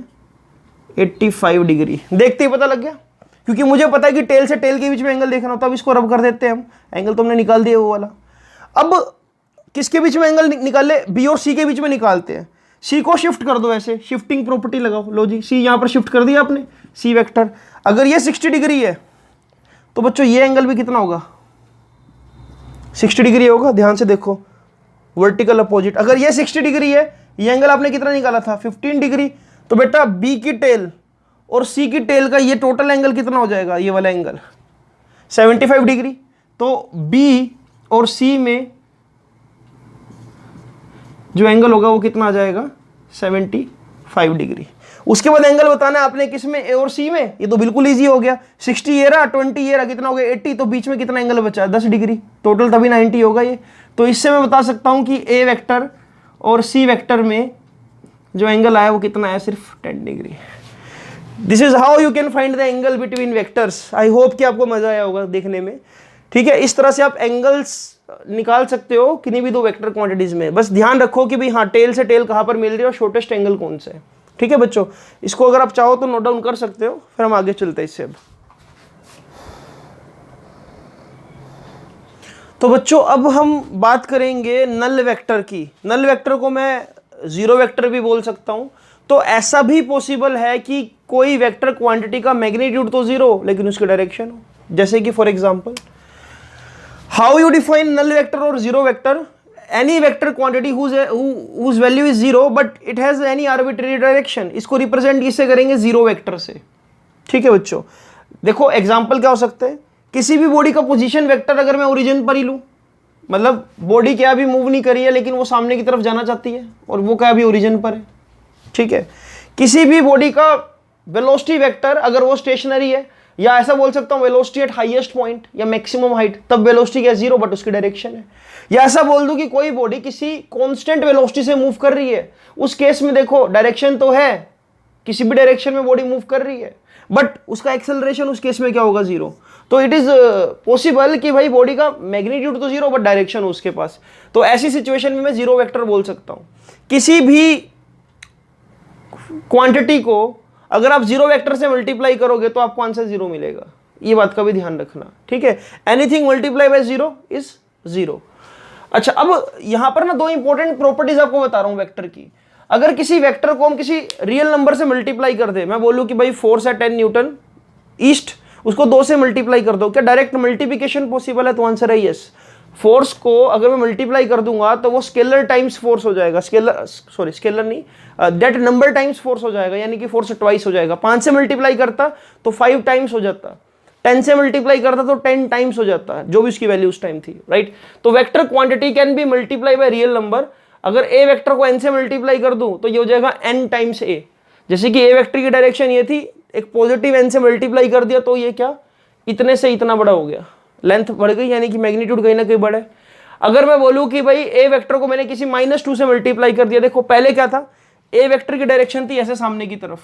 [SPEAKER 1] 85 डिग्री। देखते ही पता लग गया, क्योंकि मुझे पता है कि टेल से टेल के बीच में एंगल देखना होता है। अब इसको रब कर देते हैं हम, एंगल तो हमने निकाल दिया वो वाला। अब किसके बीच में एंगल निकाले, बी और सी के बीच में निकालते हैं। सी को शिफ्ट कर दो, ऐसे शिफ्टिंग प्रॉपर्टी लगाओ, लो जी सी यहां पर शिफ्ट कर दिया आपने, सी वेक्टर। अगर ये 60 डिग्री है तो बच्चों ये एंगल भी कितना होगा 60 डिग्री होगा। ध्यान से देखो वर्टिकल अपोजिट, अगर ये 60 डिग्री है, ये एंगल आपने कितना निकाला था 15 डिग्री, तो बेटा बी की टेल और सी की टेल का ये टोटल एंगल कितना हो जाएगा, ये वाला एंगल 75 डिग्री। तो बी और सी में जो एंगल होगा वो कितना आ जाएगा 75 डिग्री। उसके बाद एंगल बताना है आपने किस में, ए और सी में। ये तो बिल्कुल इजी हो गया, 60 ये रहा, 20 ये रहा, कितना हो गया 80, तो बीच में कितना एंगल बचा 10 डिग्री, टोटल तभी 90 होगा ये। तो इससे मैं बता सकता हूं कि ए वेक्टर और सी वेक्टर में जो एंगल आया वो कितना है, सिर्फ 10 degree. This is how you can find the angle between vectors. I hope कि आपको मजा आया होगा देखने में। ठीक है, इस तरह से आप एंगल्स निकाल सकते हो किन्हीं भी दो वेक्टर क्वांटिटीज में। बस ध्यान रखो कि भाई हाँ टेल से टेल कहां पर मिल रही है और शॉर्टेस्ट एंगल कौन सा है। ठीक है बच्चों, इसको अगर आप चाहो तो नोट डाउन कर सकते हो, फिर हम आगे चलते हैं इससे। अब तो बच्चों अब हम बात करेंगे नल वेक्टर की। नल वेक्टर को मैं जीरो वेक्टर भी बोल सकता हूं। तो ऐसा भी पॉसिबल है कि कोई वेक्टर क्वांटिटी का मैग्नीट्यूड तो जीरो लेकिन उसकी डायरेक्शन हो, जैसे कि for example how you define null vector और zero vector. Any vector quantity whose value is zero but it has any arbitrary direction. इसको रिप्रेजेंट किससे करेंगे, जीरो वेक्टर से। ठीक है बच्चों, देखो एग्जांपल क्या हो सकते हैं, किसी भी बॉडी का पोजीशन वेक्टर अगर मैं ओरिजिन पर ही लूं, मतलब बॉडी क्या अभी मूव नहीं करी है लेकिन वो सामने की तरफ जाना चाहती है और वो क्या अभी ओरिजिन पर है। ठीक है, किसी भी बॉडी का वेलोसिटी वेक्टर अगर वो स्टेशनरी है, या ऐसा बोल सकता हूं वेलोसिटी एट हाईएस्ट पॉइंट या मैक्सिमम हाइट, तब वेलोसिटी क्या जीरो बट उसकी डायरेक्शन है। या ऐसा बोल दूं कि कोई बॉडी किसी कांस्टेंट वेलोसिटी से मूव कर रही है, उस केस में देखो डायरेक्शन तो है, किसी भी डायरेक्शन में बॉडी मूव कर रही है बट उसका एक्सेलरेशन उस केस में क्या होगा जीरो। तो इट इज पॉसिबल कि भाई बॉडी का मैग्नीट्यूड तो जीरो बट डायरेक्शन हो उसके पास। तो ऐसी सिचुएशन में मैं जीरो वेक्टर बोल सकता हूं। किसी भी क्वांटिटी को अगर आप जीरो वेक्टर से मल्टीप्लाई करोगे तो आपको आंसर जीरो मिलेगा, ये बात का भी ध्यान रखना। ठीक है, anything multiply by zero is zero. अच्छा, अब यहां पर ना दो इंपॉर्टेंट प्रॉपर्टीज आपको बता रहा हूं वेक्टर की। अगर किसी वेक्टर को हम किसी रियल नंबर से मल्टीप्लाई कर दे, मैं बोलूं कि भाई फोर्स है 10 न्यूटन ईस्ट, उसको 2 से मल्टीप्लाई कर दो, क्या डायरेक्ट मल्टीप्लिकेशन पॉसिबल है, तो आंसर है यस। फोर्स को अगर मैं मल्टीप्लाई कर दूंगा तो वो स्केलर टाइम्स फोर्स हो जाएगा, स्केलर नहीं, दैट नंबर टाइम्स फोर्स हो जाएगा, यानी कि फोर्स ट्वाइस हो जाएगा। 5 से मल्टीप्लाई करता तो 5 टाइम्स हो जाता, 10 से मल्टीप्लाई करता तो 10 टाइम्स हो जाता, जो भी उसकी वैल्यू उस टाइम थी, राइट। तो vector quantity can be multiply by real number. अगर ए वेक्टर को एन से मल्टीप्लाई कर दूं तो ये हो जाएगा एन टाइम्स ए। जैसे कि ए वेक्टर की डायरेक्शन ये थी, एक पॉजिटिव एन से मल्टीप्लाई कर दिया तो ये क्या इतने से इतना बड़ा हो गया, लेंथ बढ़ गई, यानी कि मैग्नीट्यूड कहीं ना कहीं बढ़े। अगर मैं बोलूं कि भाई ए वेक्टर को मैंने किसी -2 से मल्टीप्लाई कर दिया, देखो पहले क्या था, ए वेक्टर की डायरेक्शन थी ऐसे सामने की तरफ,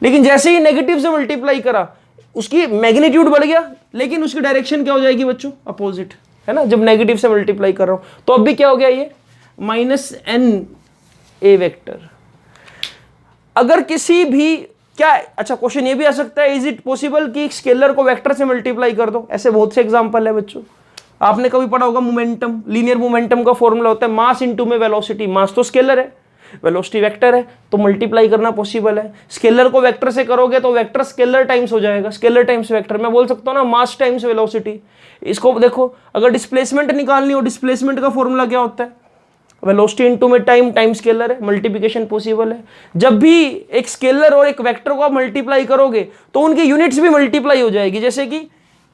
[SPEAKER 1] लेकिन जैसे ही नेगेटिव से मल्टीप्लाई करा उसकी मैग्नीट्यूड बढ़ गया, लेकिन उसकी डायरेक्शन क्या हो जाएगी बच्चों, अपोजिट, है ना, जब नेगेटिव से मल्टीप्लाई कर रहा हूं। तो अब भी क्या हो गया, ये -n ए वेक्टर। अगर किसी भी क्या, अच्छा क्वेश्चन ये भी आ सकता है, इज इट पॉसिबल कि स्केलर को वेक्टर से मल्टीप्लाई कर दो। ऐसे बहुत से एग्जांपल है बच्चों, आपने कभी पढ़ा होगा मोमेंटम, लीनियर मोमेंटम का फॉर्मूला होता है मास इनटू में वेलोसिटी। मास तो स्केलर है, वेलोसिटी वेक्टर है, तो मल्टीप्लाई करना पॉसिबल है। स्केलर को वेक्टर से करोगे तो वेक्टर स्केलर टाइम्स हो जाएगा, स्केलर टाइम्स वेक्टर। मैं बोल सकता हूं ना मास टाइम्स वेलोसिटी। इसको देखो, अगर डिस्प्लेसमेंट निकालनी हो, डिस्प्लेसमेंट का फॉर्मूला क्या होता है, वेलोसिटी इनटू में टाइम स्केलर है, मल्टीप्लिकेशन पॉसिबल है। जब भी एक स्केलर और एक वेक्टर को आप मल्टीप्लाई करोगे तो उनकी यूनिट्स भी मल्टीप्लाई हो जाएगी। जैसे कि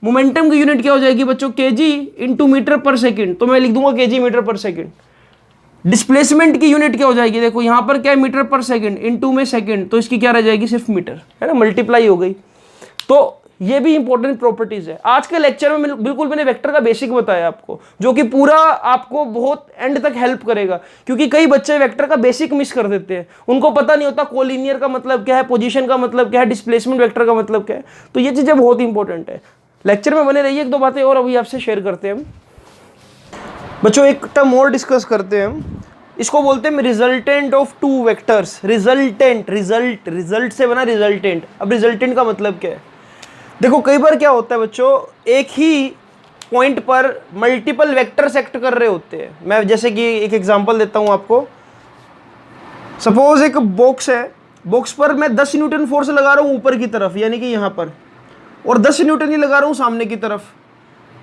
[SPEAKER 1] मोमेंटम की यूनिट क्या हो जाएगी बच्चों, केजी इंटू मीटर पर सेकंड, तो मैं लिख दूंगा केजी मीटर पर सेकंड। डिस्प्लेसमेंट की यूनिट क्या हो जाएगी, देखो यहाँ पर क्या है मीटर पर सेकंड, इनटू में सेकंड, तो इसकी क्या रह जाएगी सिर्फ मीटर, है ना, मल्टीप्लाई हो गई। तो ये भी इंपॉर्टेंट प्रॉपर्टीज है। आज के लेक्चर में बिल्कुल मैंने वेक्टर का बेसिक बताया आपको, जो कि पूरा आपको बहुत एंड तक हेल्प करेगा, क्योंकि कई बच्चे वेक्टर का बेसिक मिस कर देते हैं, उनको पता नहीं होता कोलिनियर का मतलब क्या है, पोजीशन का मतलब क्या है, डिस्प्लेसमेंट वेक्टर का मतलब क्या है। तो ये चीजें बहुत इंपॉर्टेंट है। लेक्चर में बने रहिए, एक दो बातें और अभी आपसे शेयर करते हैं हम बच्चों। एक टर्म और डिस्कस करते हैं हम, इसको बोलते हैं resultant of two vectors. Resultant, result से बना रिजल्टेंट। अब रिजल्टेंट का मतलब क्या है, देखो कई बार क्या होता है बच्चों, एक ही पॉइंट पर मल्टीपल वेक्टर्स एक्ट कर रहे होते हैं। मैं जैसे कि एक एग्जांपल देता हूं आपको। सपोज एक बॉक्स है, बॉक्स पर मैं 10 न्यूटन फोर्स लगा रहा हूं ऊपर की तरफ, यानी कि यहां पर, और 10 न्यूटन ही लगा रहा हूं सामने की तरफ,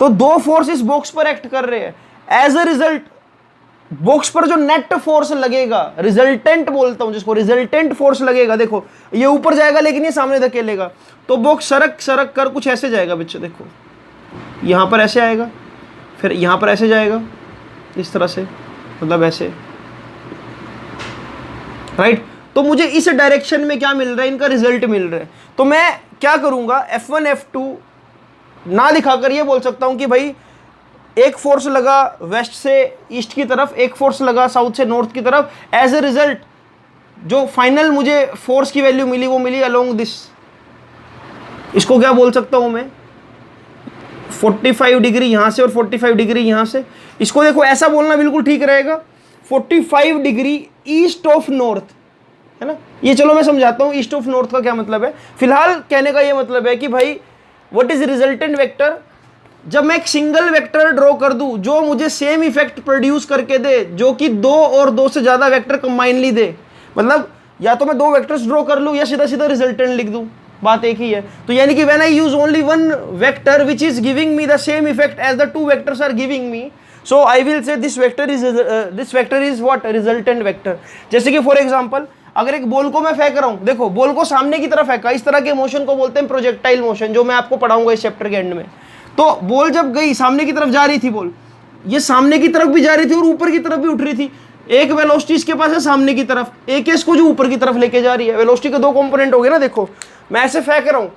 [SPEAKER 1] तो दो फोर्स इस बॉक्स पर एक्ट कर रहे हैं। एज अ रिजल्ट बॉक्स पर जो नेट फोर्स लगेगा, रिजल्टेंट बोलता हूं जिसको, रिजल्टेंट फोर्स लगेगा, देखो ये ऊपर जाएगा लेकिन ये सामने धकेलेगा, तो बॉक्स सरक सरक कर कुछ ऐसे जाएगा बच्चों। देखो यहां पर ऐसे आएगा, फिर यहां पर ऐसे जाएगा, इस तरह से, मतलब ऐसे, राइट। तो मुझे इस डायरेक्शन में क्या मिल रहा है, इनका रिजल्ट मिल रहा है। तो मैं क्या करूंगा, F1 F2 ना दिखाकर ये बोल सकता हूं कि भाई एक फोर्स लगा वेस्ट से ईस्ट की तरफ, एक फोर्स लगा साउथ से नॉर्थ की तरफ। एज ए रिजल्ट जो फाइनल मुझे फोर्स की वैल्यू मिली वो मिली अलोंग दिस। इसको क्या बोल सकता हूं मैं, 45 डिग्री यहां से और 45 डिग्री यहां से। इसको देखो ऐसा बोलना बिल्कुल ठीक रहेगा, 45 डिग्री ईस्ट ऑफ नॉर्थ, है ना। ये चलो मैं समझाता हूं ईस्ट ऑफ नॉर्थ का क्या मतलब है। फिलहाल कहने का ये मतलब है कि भाई व्हाट इज रिजल्टेंट वेक्टर, जब मैं एक सिंगल वेक्टर ड्रॉ कर दूं जो मुझे सेम इफेक्ट प्रोड्यूस करके दे, जो कि दो और दो से ज्यादा वेक्टर कंबाइनली दे, मतलब या तो मैं दो वेक्टर्स ड्रॉ कर लूं या सीधा सीधा रिजल्टेंट लिख दूं, बात एक ही है। तो यानी कि when I use only one vector which is giving me the same effect as the two vectors are giving me, so I will say this vector is what, resultant vector. जैसे कि फॉर एग्जांपल अगर एक बॉल को मैं फेंक रहा हूं, देखो बॉल को सामने की तरफ फेंका, इस तरह के मोशन को बोलते हैं प्रोजेक्टाइल मोशन, जो मैं आपको पढ़ाऊंगा इस चैप्टर के एंड में। तो बॉल जब गई सामने की तरफ जा रही थी, बॉल ये सामने की तरफ भी जा रही थी और ऊपर की तरफ भी उठ रही थी। एक वेलोसिटी इसके पास है सामने की तरफ, एक इसको जो ऊपर की तरफ लेके जा रही है। वेलोसिटी के दो कंपोनेंट हो गए ना, देखो मैं ऐसे फेंक रहा हूं,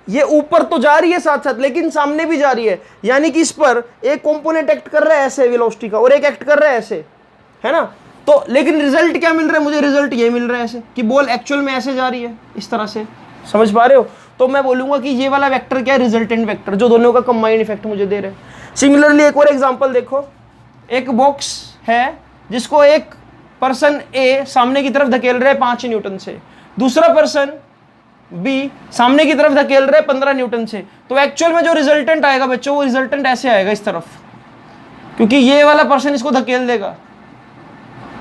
[SPEAKER 1] ये ऊपर तो जा रही है साथ साथ लेकिन सामने भी जा रही है, यानी कि इस पर एक कंपोनेंट एक्ट कर रहा है ऐसे वेलोसिटी का और एक एक्ट कर रहा है ऐसे, है ना। तो लेकिन रिजल्ट क्या मिल रहा है मुझे, रिजल्ट ये मिल रहा है ऐसे कि बॉल एक्चुअल में ऐसे जा रही है, इस तरह से, समझ पा रहे हो। तो मैं बोलूंगा कि ये वाला वेक्टर क्या है, रिजल्टेंट वेक्टर, जो दोनों का कंबाइंड इफेक्ट मुझे दे रहे हैं। सिमिलरली एक और एग्जांपल देखो, एक बॉक्स है जिसको एक पर्सन ए सामने की तरफ धकेल रहे 5 न्यूटन से, दूसरा पर्सन बी सामने की तरफ धकेल रहे 15 न्यूटन से। तो एक्चुअल में जो रिजल्टेंट आएगा बच्चों, वो रिजल्टेंट ऐसे आएगा इस तरफ, क्योंकि ये वाला पर्सन इसको धकेल देगा,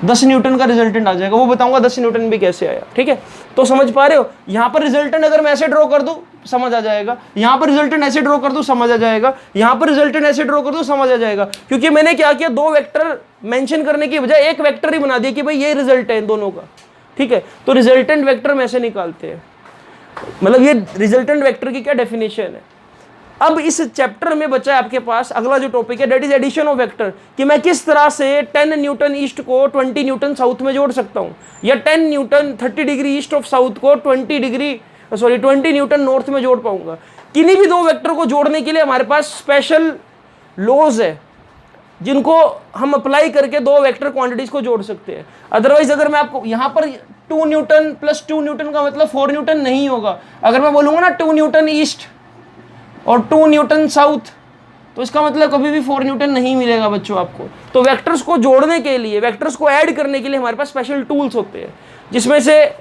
[SPEAKER 1] 10 न्यूटन का रिजल्टेंट आ जाएगा। वो बताऊंगा 10 न्यूटन भी कैसे आया, ठीक है। तो समझ पा रहे हो, यहां पर रिजल्टेंट अगर मैं ऐसे ड्रॉ कर दूं समझ आ जाएगा, यहां पर रिजल्टेंट ऐसे ड्रॉ कर दूं समझ आ जाएगा, यहां पर रिजल्टेंट ऐसे ड्रॉ कर दूं समझ आ जाएगा। क्योंकि मैंने क्या किया, दो वेक्टर मेंशन करने की बजाय एक वेक्टर ही बना दिया कि भाई ये रिजल्ट है इन दोनों का, ठीक है। तो रिजल्टेंट वेक्टर में ऐसे निकालते हैं, मतलब ये रिजल्टेंट वेक्टर की क्या डेफिनेशन है। अब इस चैप्टर में बचा है आपके पास अगला जो टॉपिक है, that is addition of vector, कि मैं किस तरह से 10 न्यूटन ईस्ट को 20 न्यूटन साउथ में जोड़ सकता हूं, या 10 Newton 30 degree east of south को 20 न्यूटन नॉर्थ में जोड़ पाऊंगा। किन्हीं भी दो वेक्टर को जोड़ने के लिए हमारे पास स्पेशल लॉज है जिनको हम अप्लाई करके दो वेक्टर क्वांटिटीज को जोड़ सकते हैं। अदरवाइज अगर मैं आपको यहां पर 2 न्यूटन प्लस 2 न्यूटन का मतलब 4 न्यूटन नहीं होगा। अगर मैं बोलूंगा ना 2 न्यूटन ईस्ट और 2 न्यूटन साउथ, तो इसका मतलब कभी भी 4 न्यूटन नहीं मिलेगा बच्चों आपको। तो वेक्टर्स को जोड़ने के लिए, वेक्टर्स को ऐड करने के लिए हमारे पास स्पेशल टूल्स होते हैं, जिसमें से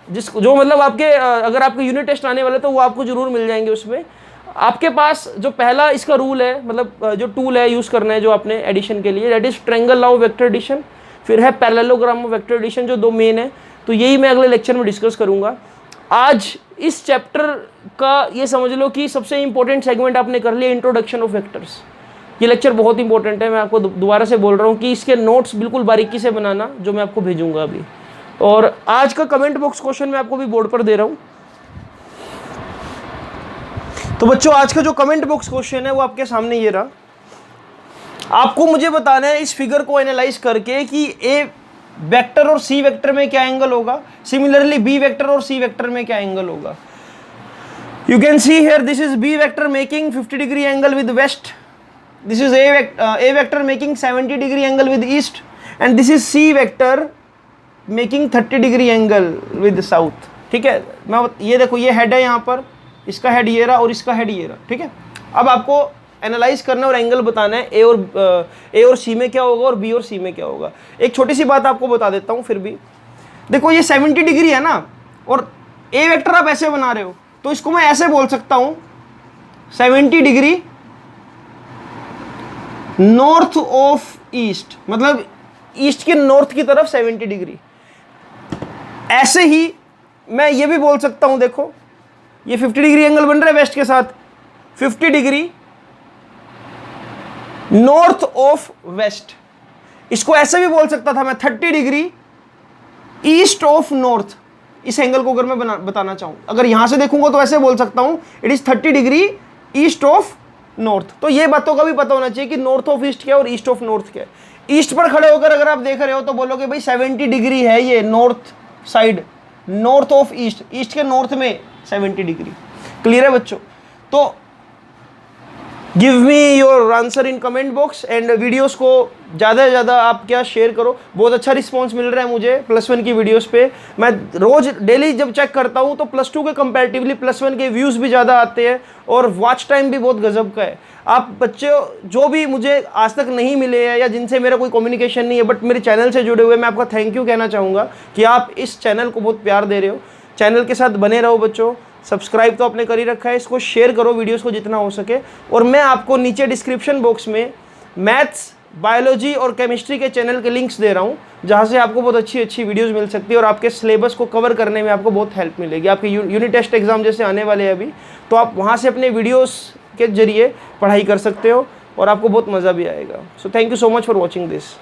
[SPEAKER 1] जो मतलब आपके अगर आपके यूनिट टेस्ट आने वाले तो वो आपको जरूर मिल जाएंगे। उसमें आपके पास जो पहला इसका रूल है, मतलब जो टूल है यूज करना है जो आपने एडिशन के लिए, that is triangle law of vector addition, फिर है पैरेललोग्राम ऑफ वेक्टर एडिशन, जो दो मेन है। तो यही मैं अगले लेक्चर में डिस्कस करूंगा। आज इस चैप्टर का ये समझ लो कि सबसे इंपॉर्टेंट सेगमेंट आपने कर लिया, इंट्रोडक्शन ऑफ वेक्टर्स। ये लेक्चर बहुत इंपॉर्टेंट है, मैं आपको दोबारा से बोल रहा हूँ कि इसके नोट्स बिल्कुल बारीकी से बनाना, जो मैं आपको भेजूंगा अभी। और आज का कमेंट बॉक्स क्वेश्चन मैं आपको भी बोर्ड पर दे रहा हूँ। तो बच्चों आज का जो कमेंट बॉक्स क्वेश्चन है वो आपके सामने ये रहा। आपको मुझे बताना है इस फिगर को एनालाइज करके कि ए वेक्टर और सी वेक्टर में क्या एंगल होगा, सिमिलरली बी वेक्टर और सी वेक्टर में क्या एंगल होगा। You can see here this is B vector making 50 degree angle with west, this is A vector making 70 degree angle with east, and this is C vector making 30 degree angle with south. ठीक है, मैं ये देखो ये हेड है यहाँ पर, इसका हेड ये रहा और इसका हेड ये रहा। ठीक है, अब आपको एनालाइज करना और एंगल बताना है ए और सी में क्या होगा और बी और सी में क्या होगा। एक छोटी सी बात आपको बता देता हूँ फिर भी, देखो ये 70 डिग्री है ना, और ए वेक्टर आप ऐसे बना रहे हो, तो इसको मैं ऐसे बोल सकता हूँ 70 डिग्री नॉर्थ ऑफ ईस्ट, मतलब ईस्ट के नॉर्थ की तरफ 70 डिग्री। ऐसे ही मैं ये भी बोल सकता हूं, देखो ये 50 डिग्री एंगल बन रहा है वेस्ट के साथ, 50 डिग्री नॉर्थ ऑफ वेस्ट। इसको ऐसे भी बोल सकता था मैं 30 डिग्री ईस्ट ऑफ नॉर्थ। इस एंगल को अगर मैं बताना चाहूं, अगर यहां से देखूंगा तो ऐसे बोल सकता हूं it is 30 degree east of north. तो ये बातों का भी पता होना चाहिए कि नॉर्थ ऑफ ईस्ट क्या है और ईस्ट ऑफ नॉर्थ क्या है। ईस्ट पर खड़े होकर अगर आप देख रहे हो तो बोलोगे भाई 70 डिग्री है ये north side, north of east, east के नॉर्थ में 70 डिग्री। क्लियर है बच्चों? तो give me your answer in comment box, and videos को ज़्यादा से ज़्यादा आप क्या शेयर करो। बहुत अच्छा रिस्पांस मिल रहा है मुझे +1 की वीडियोस पे। मैं रोज डेली जब चेक करता हूँ तो +2 के कंपैरेटिवली +1 के व्यूज़ भी ज़्यादा आते हैं और वॉच टाइम भी बहुत गजब का है। आप बच्चे जो भी मुझे आज तक नहीं मिले हैं या जिनसे मेरा कोई कम्युनिकेशन नहीं है बट मेरे चैनल से जुड़े हुए, मैं आपका थैंक यू कहना चाहूँगा कि आप इस चैनल को बहुत प्यार दे रहे हो। चैनल के साथ बने रहो बच्चों, सब्सक्राइब तो आपने कर ही रखा है, इसको शेयर करो वीडियोस को जितना हो सके। और मैं आपको नीचे डिस्क्रिप्शन बॉक्स में मैथ्स, बायोलॉजी और केमिस्ट्री के चैनल के लिंक्स दे रहा हूँ, जहाँ से आपको बहुत अच्छी अच्छी वीडियोस मिल सकती है और आपके सिलेबस को कवर करने में आपको बहुत हेल्प मिलेगी। आपके यूनिट टेस्ट एग्जाम जैसे आने वाले हैं अभी, तो आप वहाँ से अपने वीडियोस के जरिए पढ़ाई कर सकते हो और आपको बहुत मज़ा भी आएगा। So thank you so much for watching this.